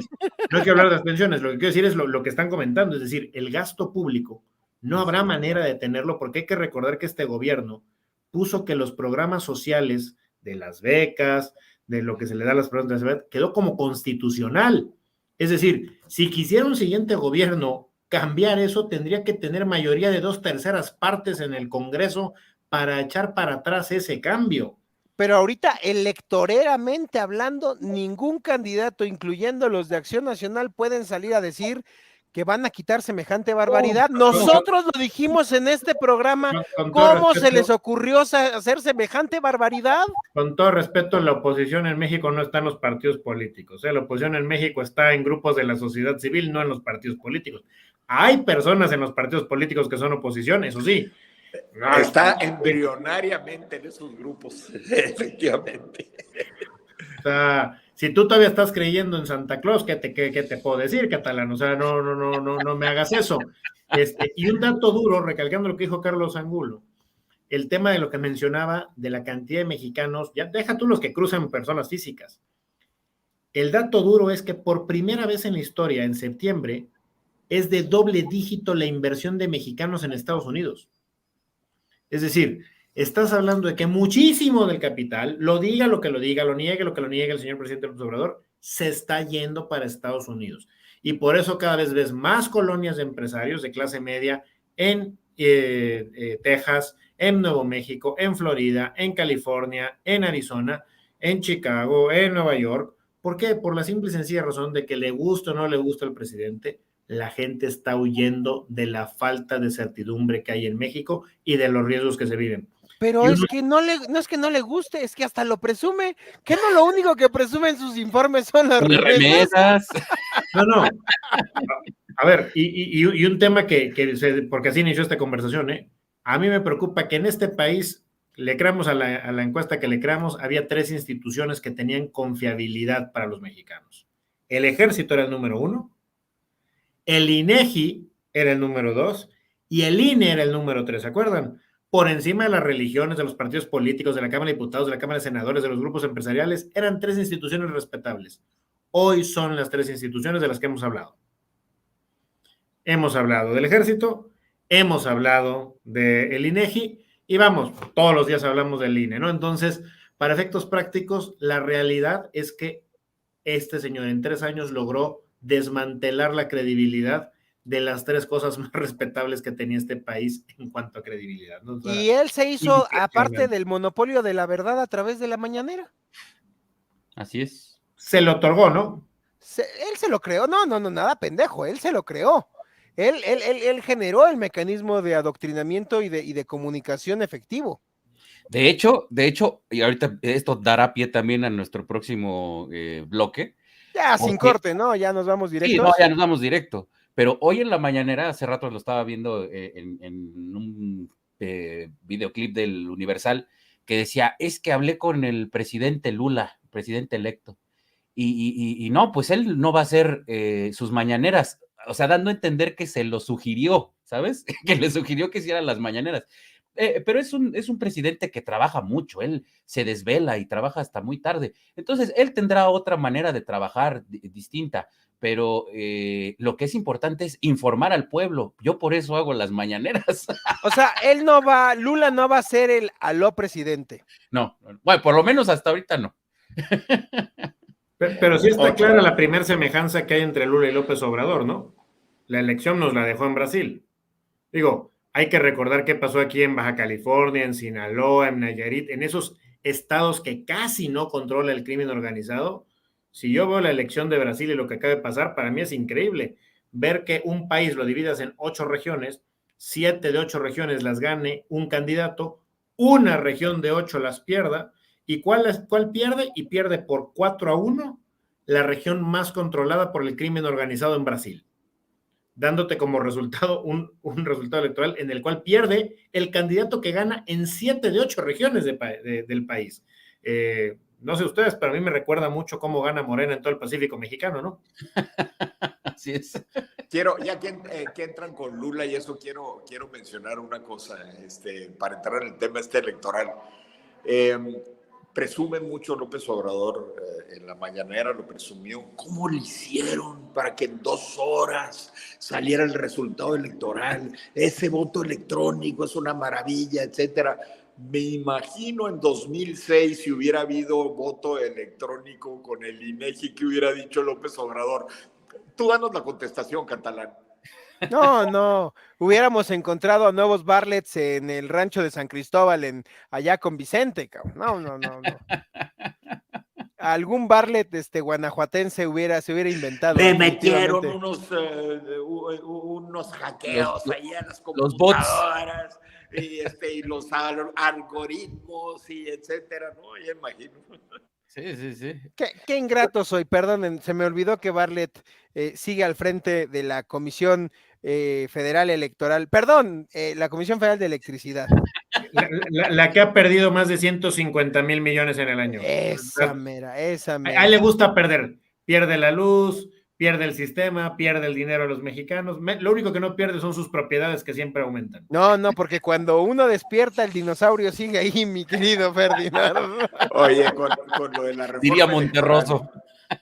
No quiero hablar de las pensiones, lo que quiero decir es lo que están comentando, es decir, el gasto público, no habrá manera de tenerlo porque hay que recordar que este gobierno puso que los programas sociales de las becas, de lo que se le da a las personas de la ciudad, quedó como constitucional. Es decir, si quisiera un siguiente gobierno cambiar eso, tendría que tener mayoría de 2/3 partes en el Congreso para echar para atrás ese cambio. Pero ahorita, electoreramente hablando, ningún candidato, incluyendo los de Acción Nacional, pueden salir a decir que van a quitar semejante barbaridad. Nosotros lo dijimos en este programa. ¿Cómo se les ocurrió hacer semejante barbaridad? Con todo respeto, la oposición en México no está en los partidos políticos. La oposición en México está en grupos de la sociedad civil, no en los partidos políticos. Hay personas en los partidos políticos que son oposición, eso sí. Está embrionariamente en esos grupos, efectivamente. O sea, si tú todavía estás creyendo en Santa Claus, ¿qué te puedo decir, catalán? O sea, no me hagas eso. Y un dato duro, recalcando lo que dijo Carlos Angulo, el tema de lo que mencionaba de la cantidad de mexicanos, ya deja tú los que cruzan personas físicas. El dato duro es que por primera vez en la historia, en septiembre, es de doble dígito la inversión de mexicanos en Estados Unidos. Es decir, estás hablando de que muchísimo del capital, lo diga lo que lo diga, lo niegue lo que lo niegue el señor presidente López Obrador, se está yendo para Estados Unidos. Y por eso cada vez ves más colonias de empresarios de clase media en Texas, en Nuevo México, en Florida, en California, en Arizona, en Chicago, en Nueva York. ¿Por qué? Por la simple y sencilla razón de que le gusta o no le gusta al presidente, la gente está huyendo de la falta de certidumbre que hay en México y de los riesgos que se viven. Pero es que no es que no le guste, es que hasta lo presume. ¿Qué no lo único que presume en sus informes son las remesas? No. A ver, y un tema porque así inició esta conversación, a mí me preocupa que en este país, le creamos a la encuesta que le creamos, había 3 instituciones que tenían confiabilidad para los mexicanos. El Ejército era el número 1, el INEGI era el número 2 y el INE era el número 3, ¿se acuerdan? Por encima de las religiones, de los partidos políticos, de la Cámara de Diputados, de la Cámara de Senadores, de los grupos empresariales, eran 3 instituciones respetables. Hoy son las 3 instituciones de las que hemos hablado. Hemos hablado del Ejército, hemos hablado del INEGI y vamos, todos los días hablamos del INE, ¿no? Entonces, para efectos prácticos, la realidad es que este señor en 3 años logró desmantelar la credibilidad de las 3 cosas más respetables que tenía este país en cuanto a credibilidad, ¿no? O sea, y él se hizo, aparte del monopolio de la verdad a través de la mañanera. Así es. Se le otorgó, ¿no? Él se lo creó, no, nada pendejo, él se lo creó. Él generó el mecanismo de adoctrinamiento y de comunicación efectivo. De hecho, y ahorita esto dará pie también a nuestro próximo bloque. Ya sin corte, ¿no? Ya nos vamos directo. Sí, no, ya nos vamos directo. Pero hoy en la mañanera, hace rato lo estaba viendo en un videoclip del Universal, que decía, es que hablé con el presidente Lula, presidente electo, y no, pues él no va a hacer sus mañaneras, o sea, dando a entender que se lo sugirió, ¿sabes? Que le sugirió que hicieran las mañaneras. Pero es un presidente que trabaja mucho, él se desvela y trabaja hasta muy tarde. Entonces, él tendrá otra manera de trabajar distinta, pero lo que es importante es informar al pueblo. Yo por eso hago las mañaneras. O sea, Lula no va a ser el aló presidente. No, bueno, por lo menos hasta ahorita no. Pero sí está clara la primera semejanza que hay entre Lula y López Obrador, ¿no? La elección nos la dejó en Brasil. Digo, hay que recordar qué pasó aquí en Baja California, en Sinaloa, en Nayarit, en esos estados que casi no controla el crimen organizado. Si yo veo la elección de Brasil y lo que acaba de pasar, para mí es increíble ver que un país lo dividas en 8 regiones, 7 de 8 regiones las gane un candidato, una región de 8 las pierda, ¿y cuál pierde? Y pierde por 4-1 la región más controlada por el crimen organizado en Brasil, dándote como resultado un resultado electoral en el cual pierde el candidato que gana en 7 de 8 regiones del país. No sé ustedes, pero a mí me recuerda mucho cómo gana Morena en todo el Pacífico mexicano, ¿no? Así es. Ya que entran con Lula y eso, quiero mencionar una cosa, para entrar en el tema electoral. Presume mucho López Obrador, en la mañanera lo presumió, ¿cómo le hicieron para que en 2 horas saliera el resultado electoral? Ese voto electrónico es una maravilla, etcétera. Me imagino en 2006 si hubiera habido voto electrónico con el INEGI, que hubiera dicho López Obrador. Tú danos la contestación, Catalán. No, hubiéramos encontrado a nuevos Bartlets en el rancho de San Cristóbal, allá con Vicente, cabrón. No. Algún Bartlett guanajuatense se hubiera inventado. Le metieron unos hackeos ahí a las computadoras, y los algoritmos y etcétera, ¿no? Ya imagino. Sí. Qué ingrato soy, perdonen, se me olvidó que Bartlett sigue al frente de la Comisión Federal Electoral, la Comisión Federal de Electricidad. La que ha perdido más de 150,000 millones en el año. Esa mera. A él le gusta perder. Pierde la luz, pierde el sistema, pierde el dinero a los mexicanos. Lo único que no pierde son sus propiedades, que siempre aumentan. No, porque cuando uno despierta, el dinosaurio sigue ahí, mi querido Ferdinand. Oye, con lo de la reforma, diría Monterroso.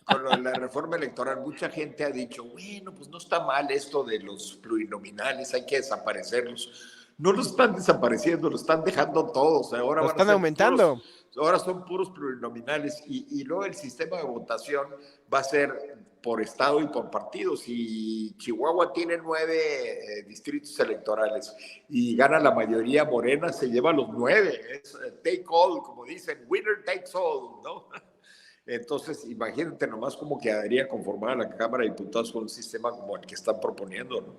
Con lo de la reforma electoral, mucha gente ha dicho, bueno, pues no está mal esto de los plurinominales, hay que desaparecerlos. No lo están desapareciendo, lo están dejando todos. Ahora lo están aumentando. Ahora son puros plurinominales, y luego el sistema de votación va a ser por estado y por partidos. Si Chihuahua tiene 9 distritos electorales y gana la mayoría Morena, se lleva los 9. Es take all, como dicen, winner takes all, ¿no? Entonces, imagínate nomás cómo quedaría conformada la Cámara de Diputados con un sistema como el que están proponiendo, ¿no?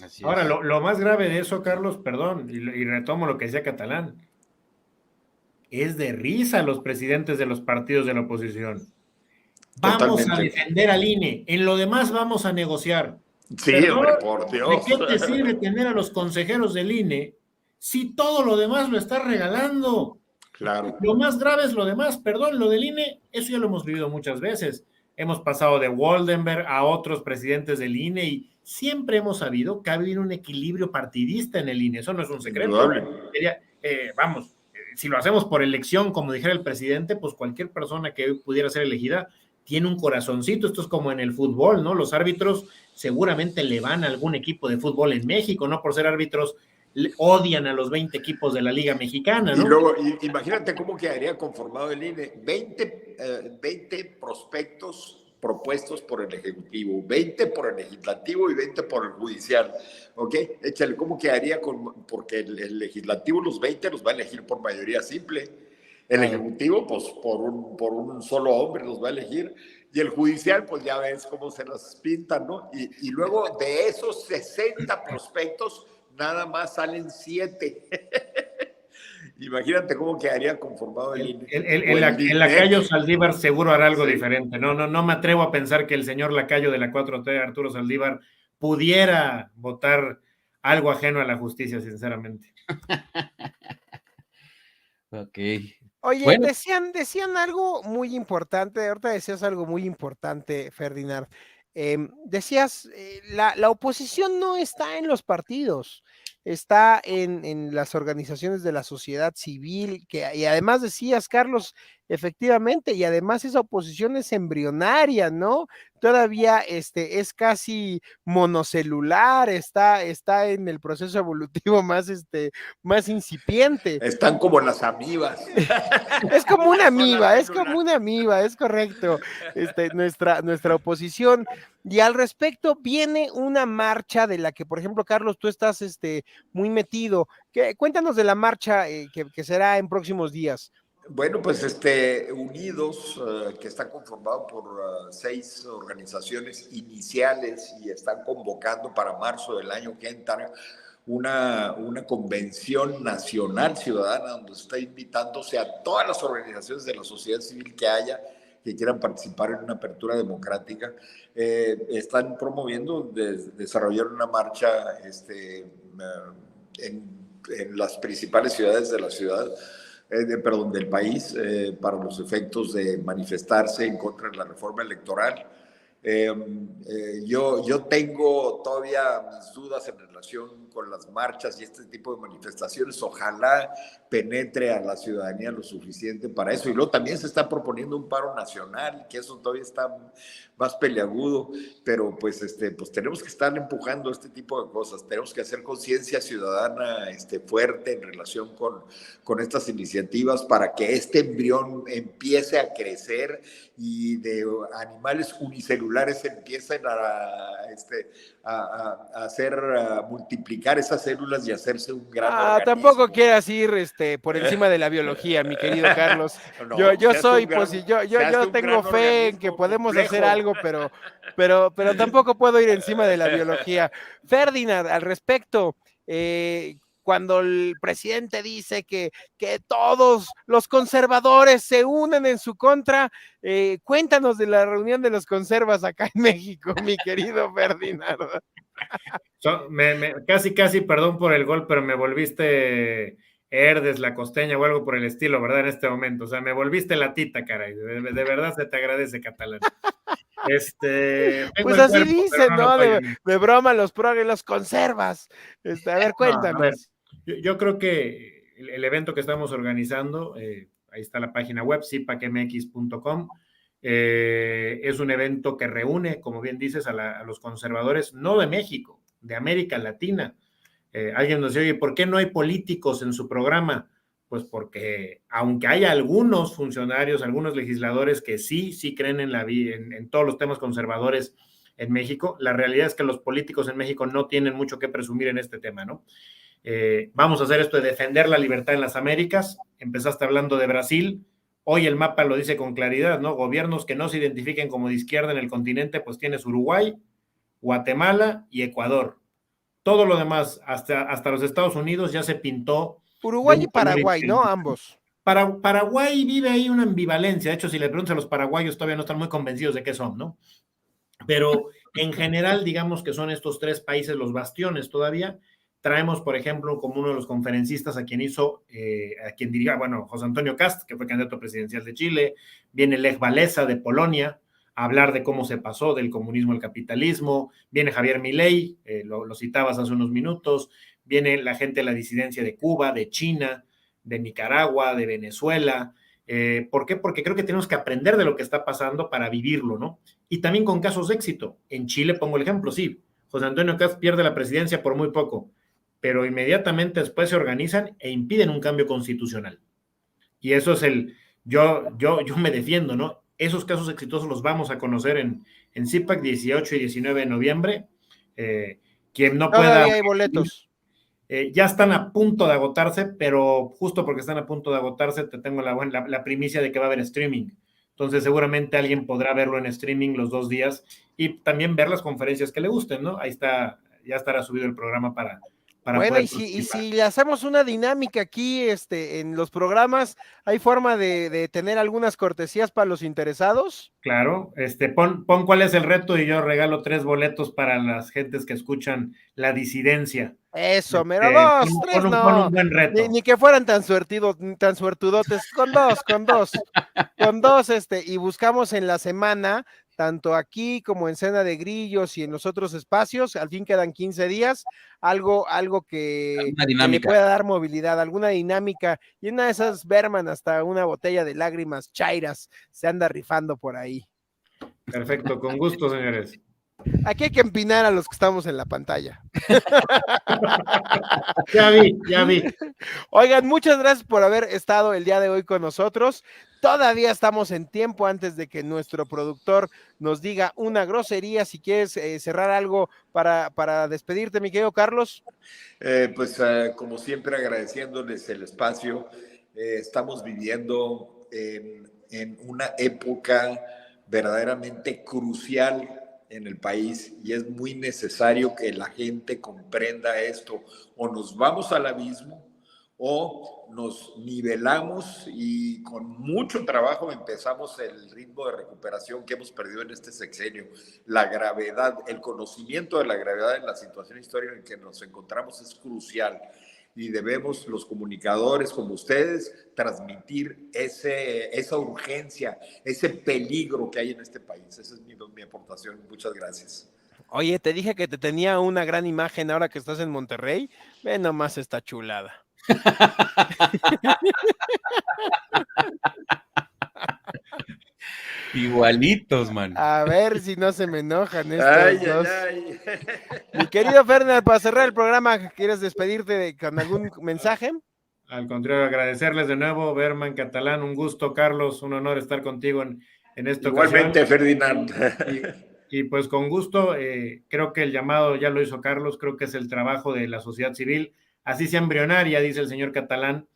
Así ahora, lo más grave de eso, Carlos, perdón, y retomo lo que decía Catalán, es de risa los presidentes de los partidos de la oposición. Vamos a defender al INE, en lo demás vamos a negociar. Sí, perdón, hombre, por Dios. ¿De qué te sirve tener a los consejeros del INE si todo lo demás lo estás regalando? Claro. Lo más grave es lo demás, perdón, lo del INE, eso ya lo hemos vivido muchas veces. Hemos pasado de Waldenberg a otros presidentes del INE y siempre hemos sabido que ha habido un equilibrio partidista en el INE, eso no es un secreto. Vamos, si lo hacemos por elección, como dijera el presidente, pues cualquier persona que pudiera ser elegida tiene un corazoncito. Esto es como en el fútbol, ¿no? Los árbitros seguramente le van a algún equipo de fútbol en México, no por ser árbitros odian a los 20 equipos de la Liga Mexicana, ¿no? Y luego, imagínate cómo quedaría conformado el INE. 20 prospectos propuestos por el Ejecutivo, 20 por el Legislativo y 20 por el Judicial, ¿ok? Échale, ¿cómo quedaría porque el Legislativo los 20 los va a elegir por mayoría simple, el Ejecutivo pues por un solo hombre los va a elegir, y el Judicial pues ya ves cómo se las pintan, ¿no? Y luego de esos 60 prospectos nada más salen 7. Imagínate cómo quedaría conformado el INE. El lacayo Saldívar seguro hará algo diferente. No me atrevo a pensar que el señor lacayo de la 4T, Arturo Saldívar, pudiera votar algo ajeno a la justicia, sinceramente. Ok. Oye, bueno, decían algo muy importante. Ahorita decías algo muy importante, Ferdinand. Decías, la oposición no está en los partidos, está en las organizaciones de la sociedad civil, y además decías, Carlos, efectivamente, y además esa oposición es embrionaria, ¿no? Todavía es casi monocelular, está en el proceso evolutivo más incipiente. Están como las amibas. Es como una amiba, es correcto, nuestra oposición. Y al respecto viene una marcha de la que, por ejemplo, Carlos, tú estás muy metido. Cuéntanos de la marcha que será en próximos días. Bueno, pues Unidos, que está conformado por 6 organizaciones iniciales y están convocando para marzo del año que entra una convención nacional ciudadana donde está invitándose a todas las organizaciones de la sociedad civil que quieran participar en una apertura democrática. Están promoviendo desarrollar una marcha en las principales ciudades de la ciudad, del país, para los efectos de manifestarse en contra de la reforma electoral. Yo tengo todavía mis dudas en relación con las marchas y este tipo de manifestaciones. Ojalá penetre a la ciudadanía lo suficiente para eso. Y luego también se está proponiendo un paro nacional, que eso todavía está más peliagudo, pero pues tenemos que estar empujando este tipo de cosas. Tenemos que hacer conciencia ciudadana fuerte en relación con estas iniciativas para que este embrión empiece a crecer y de animales unicelulares empiecen a multiplicar esas células y hacerse un gran organismo. Tampoco quieras ir por encima de la biología, mi querido Carlos. No, yo tengo fe en que podemos hacer algo, pero tampoco puedo ir encima de la biología. Ferdinand, al respecto, cuando el presidente dice que todos los conservadores se unen en su contra, cuéntanos de la reunión de los conservas acá en México, mi querido Ferdinand. Casi, perdón por el gol, pero me volviste Herdes, la costeña o algo por el estilo, ¿verdad? En este momento, o sea, me volviste la tita, caray, de verdad se te agradece, Catalán. Pues así dicen, ¿no? De broma, los conservas. A ver, cuéntanos. A ver, yo creo que el evento que estamos organizando, ahí está la página web, cipacmx.com, es un evento que reúne, como bien dices, a los conservadores, no de México, de América Latina. Alguien nos dice, oye, ¿por qué no hay políticos en su programa? Pues porque aunque haya algunos funcionarios, algunos legisladores que sí creen en todos los temas conservadores en México, la realidad es que los políticos en México no tienen mucho que presumir en este tema, ¿no? Vamos a hacer esto de defender la libertad en las Américas. Empezaste hablando de Brasil. Hoy el mapa lo dice con claridad, ¿no? Gobiernos que no se identifiquen como de izquierda en el continente, pues tienes Uruguay, Guatemala y Ecuador. Todo lo demás, hasta los Estados Unidos, ya se pintó. Uruguay y Paraguay, ¿no? Ambos. Paraguay vive ahí una ambivalencia. De hecho, si le preguntas a los paraguayos, todavía no están muy convencidos de qué son, ¿no? Pero en general, digamos que son estos 3 países los bastiones todavía. Traemos, por ejemplo, como uno de los conferencistas a quien diría, bueno, José Antonio Kast, que fue candidato presidencial de Chile. Viene Lech Walesa de Polonia a hablar de cómo se pasó del comunismo al capitalismo. Viene Javier Milei, lo citabas hace unos minutos. Viene la gente de la disidencia de Cuba, de China, de Nicaragua, de Venezuela. ¿Por qué? Porque creo que tenemos que aprender de lo que está pasando para vivirlo, ¿no? Y también con casos de éxito. En Chile, pongo el ejemplo, sí, José Antonio Kast pierde la presidencia por muy poco, pero inmediatamente después se organizan e impiden un cambio constitucional. Y eso es yo me defiendo, ¿no? Esos casos exitosos los vamos a conocer en CIPAC 18 y 19 de noviembre. Quien no pueda... Todavía hay boletos. Ya están a punto de agotarse, pero justo porque están a punto de agotarse, te tengo la primicia de que va a haber streaming. Entonces seguramente alguien podrá verlo en streaming los 2 días y también ver las conferencias que le gusten, ¿no? Ahí está, ya estará subido el programa para bueno, y si le hacemos una dinámica aquí en los programas, ¿hay forma de tener algunas cortesías para los interesados? Claro, pon cuál es el reto y yo regalo 3 boletos para las gentes que escuchan La Disidencia. Eso, mero, 2, 3, no. Pon un buen reto. Ni que fueran tan suertudotes, con dos, y buscamos en la semana tanto aquí como en Cena de Grillos y en los otros espacios. Al fin quedan 15 días, algo que le pueda dar movilidad, alguna dinámica, y una de esas Berman hasta una botella de lágrimas chairas se anda rifando por ahí. Perfecto, con gusto, señores. Aquí hay que empinar a los que estamos en la pantalla. Ya vi. Oigan, muchas gracias por haber estado el día de hoy con nosotros. Todavía estamos en tiempo antes de que nuestro productor nos diga una grosería. Si quieres cerrar algo para despedirte, mi querido Carlos. Como siempre, agradeciéndoles el espacio. Estamos viviendo en una época verdaderamente crucial en el país y es muy necesario que la gente comprenda esto. O nos vamos al abismo o nos nivelamos y con mucho trabajo empezamos el ritmo de recuperación que hemos perdido en este sexenio. La gravedad, el conocimiento de la gravedad de la situación histórica en que nos encontramos es crucial y debemos los comunicadores como ustedes transmitir esa urgencia, ese peligro que hay en este país. Esa es mi aportación. Muchas gracias. Oye, te dije que te tenía una gran imagen ahora que estás en Monterrey. Ve nomás esta chulada. Igualitos, man. A ver si no se me enojan estos dos. Ay. Mi querido Fernández, para cerrar el programa, ¿quieres despedirte con algún mensaje? Al contrario, agradecerles de nuevo, Berman, Catalán, un gusto, Carlos, un honor estar contigo en esta Igualmente, ocasión. Ferdinand. Y pues con gusto, creo que el llamado ya lo hizo Carlos, creo que es el trabajo de la sociedad civil, así sea embrionaria, dice el señor Catalán.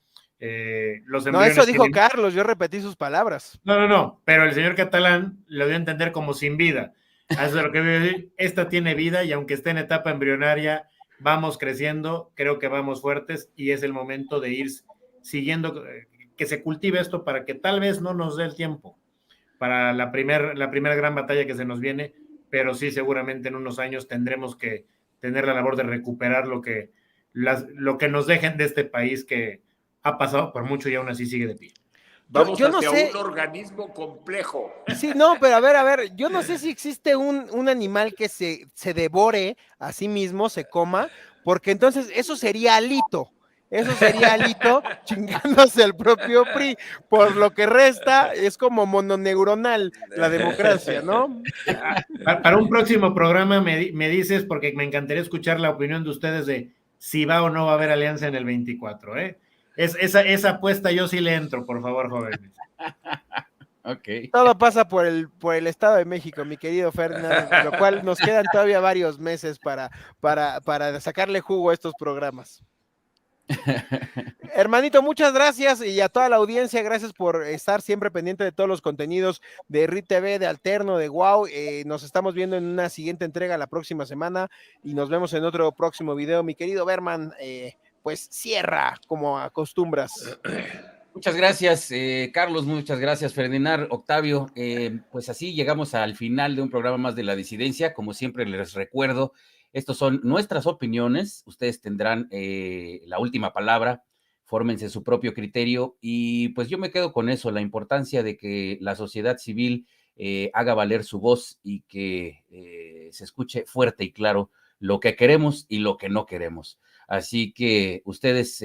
No, eso dijo Carlos, yo repetí sus palabras. No, pero el señor Catalán lo dio a entender como sin vida. Eso es lo que voy a decir. Esta tiene vida y aunque esté en etapa embrionaria, vamos creciendo, creo que vamos fuertes y es el momento de ir siguiendo, que se cultive esto para que tal vez no nos dé el tiempo para la primera gran batalla que se nos viene, pero sí seguramente en unos años tendremos que tener la labor de recuperar lo que nos dejen de este país que ha pasado por mucho y aún así sigue de pie. Vamos yo no hacia sé. Un organismo complejo. Sí, no, pero a ver, yo no sé si existe un animal que se devore a sí mismo, se coma, porque entonces eso sería Alito. Eso sería Alito chingándose al propio PRI. Por lo que resta, es como mononeuronal la democracia, ¿no? Para un próximo programa me dices, porque me encantaría escuchar la opinión de ustedes de si va o no va a haber alianza en el 24, ¿eh? Esa apuesta yo sí le entro, por favor, jóvenes. Okay. Todo pasa por el Estado de México, mi querido Fernández, lo cual nos quedan todavía varios meses para sacarle jugo a estos programas. Hermanito, muchas gracias y a toda la audiencia, gracias por estar siempre pendiente de todos los contenidos de RIT TV, de Alterno, de Wow. Nos estamos viendo en una siguiente entrega la próxima semana y nos vemos en otro próximo video. Mi querido Berman, pues cierra como acostumbras. Muchas gracias, Carlos, muchas gracias, Ferdinand, Octavio. Pues así llegamos al final de un programa más de La Disidencia. Como siempre les recuerdo, estos son nuestras opiniones, ustedes tendrán la última palabra, fórmense su propio criterio y pues yo me quedo con eso, la importancia de que la sociedad civil haga valer su voz y que se escuche fuerte y claro lo que queremos y lo que no queremos. Así que ustedes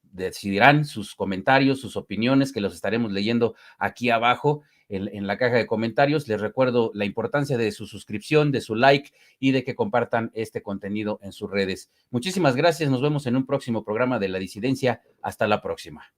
decidirán sus comentarios, sus opiniones, que los estaremos leyendo aquí abajo en la caja de comentarios. Les recuerdo la importancia de su suscripción, de su like y de que compartan este contenido en sus redes. Muchísimas gracias. Nos vemos en un próximo programa de La Disidencia. Hasta la próxima.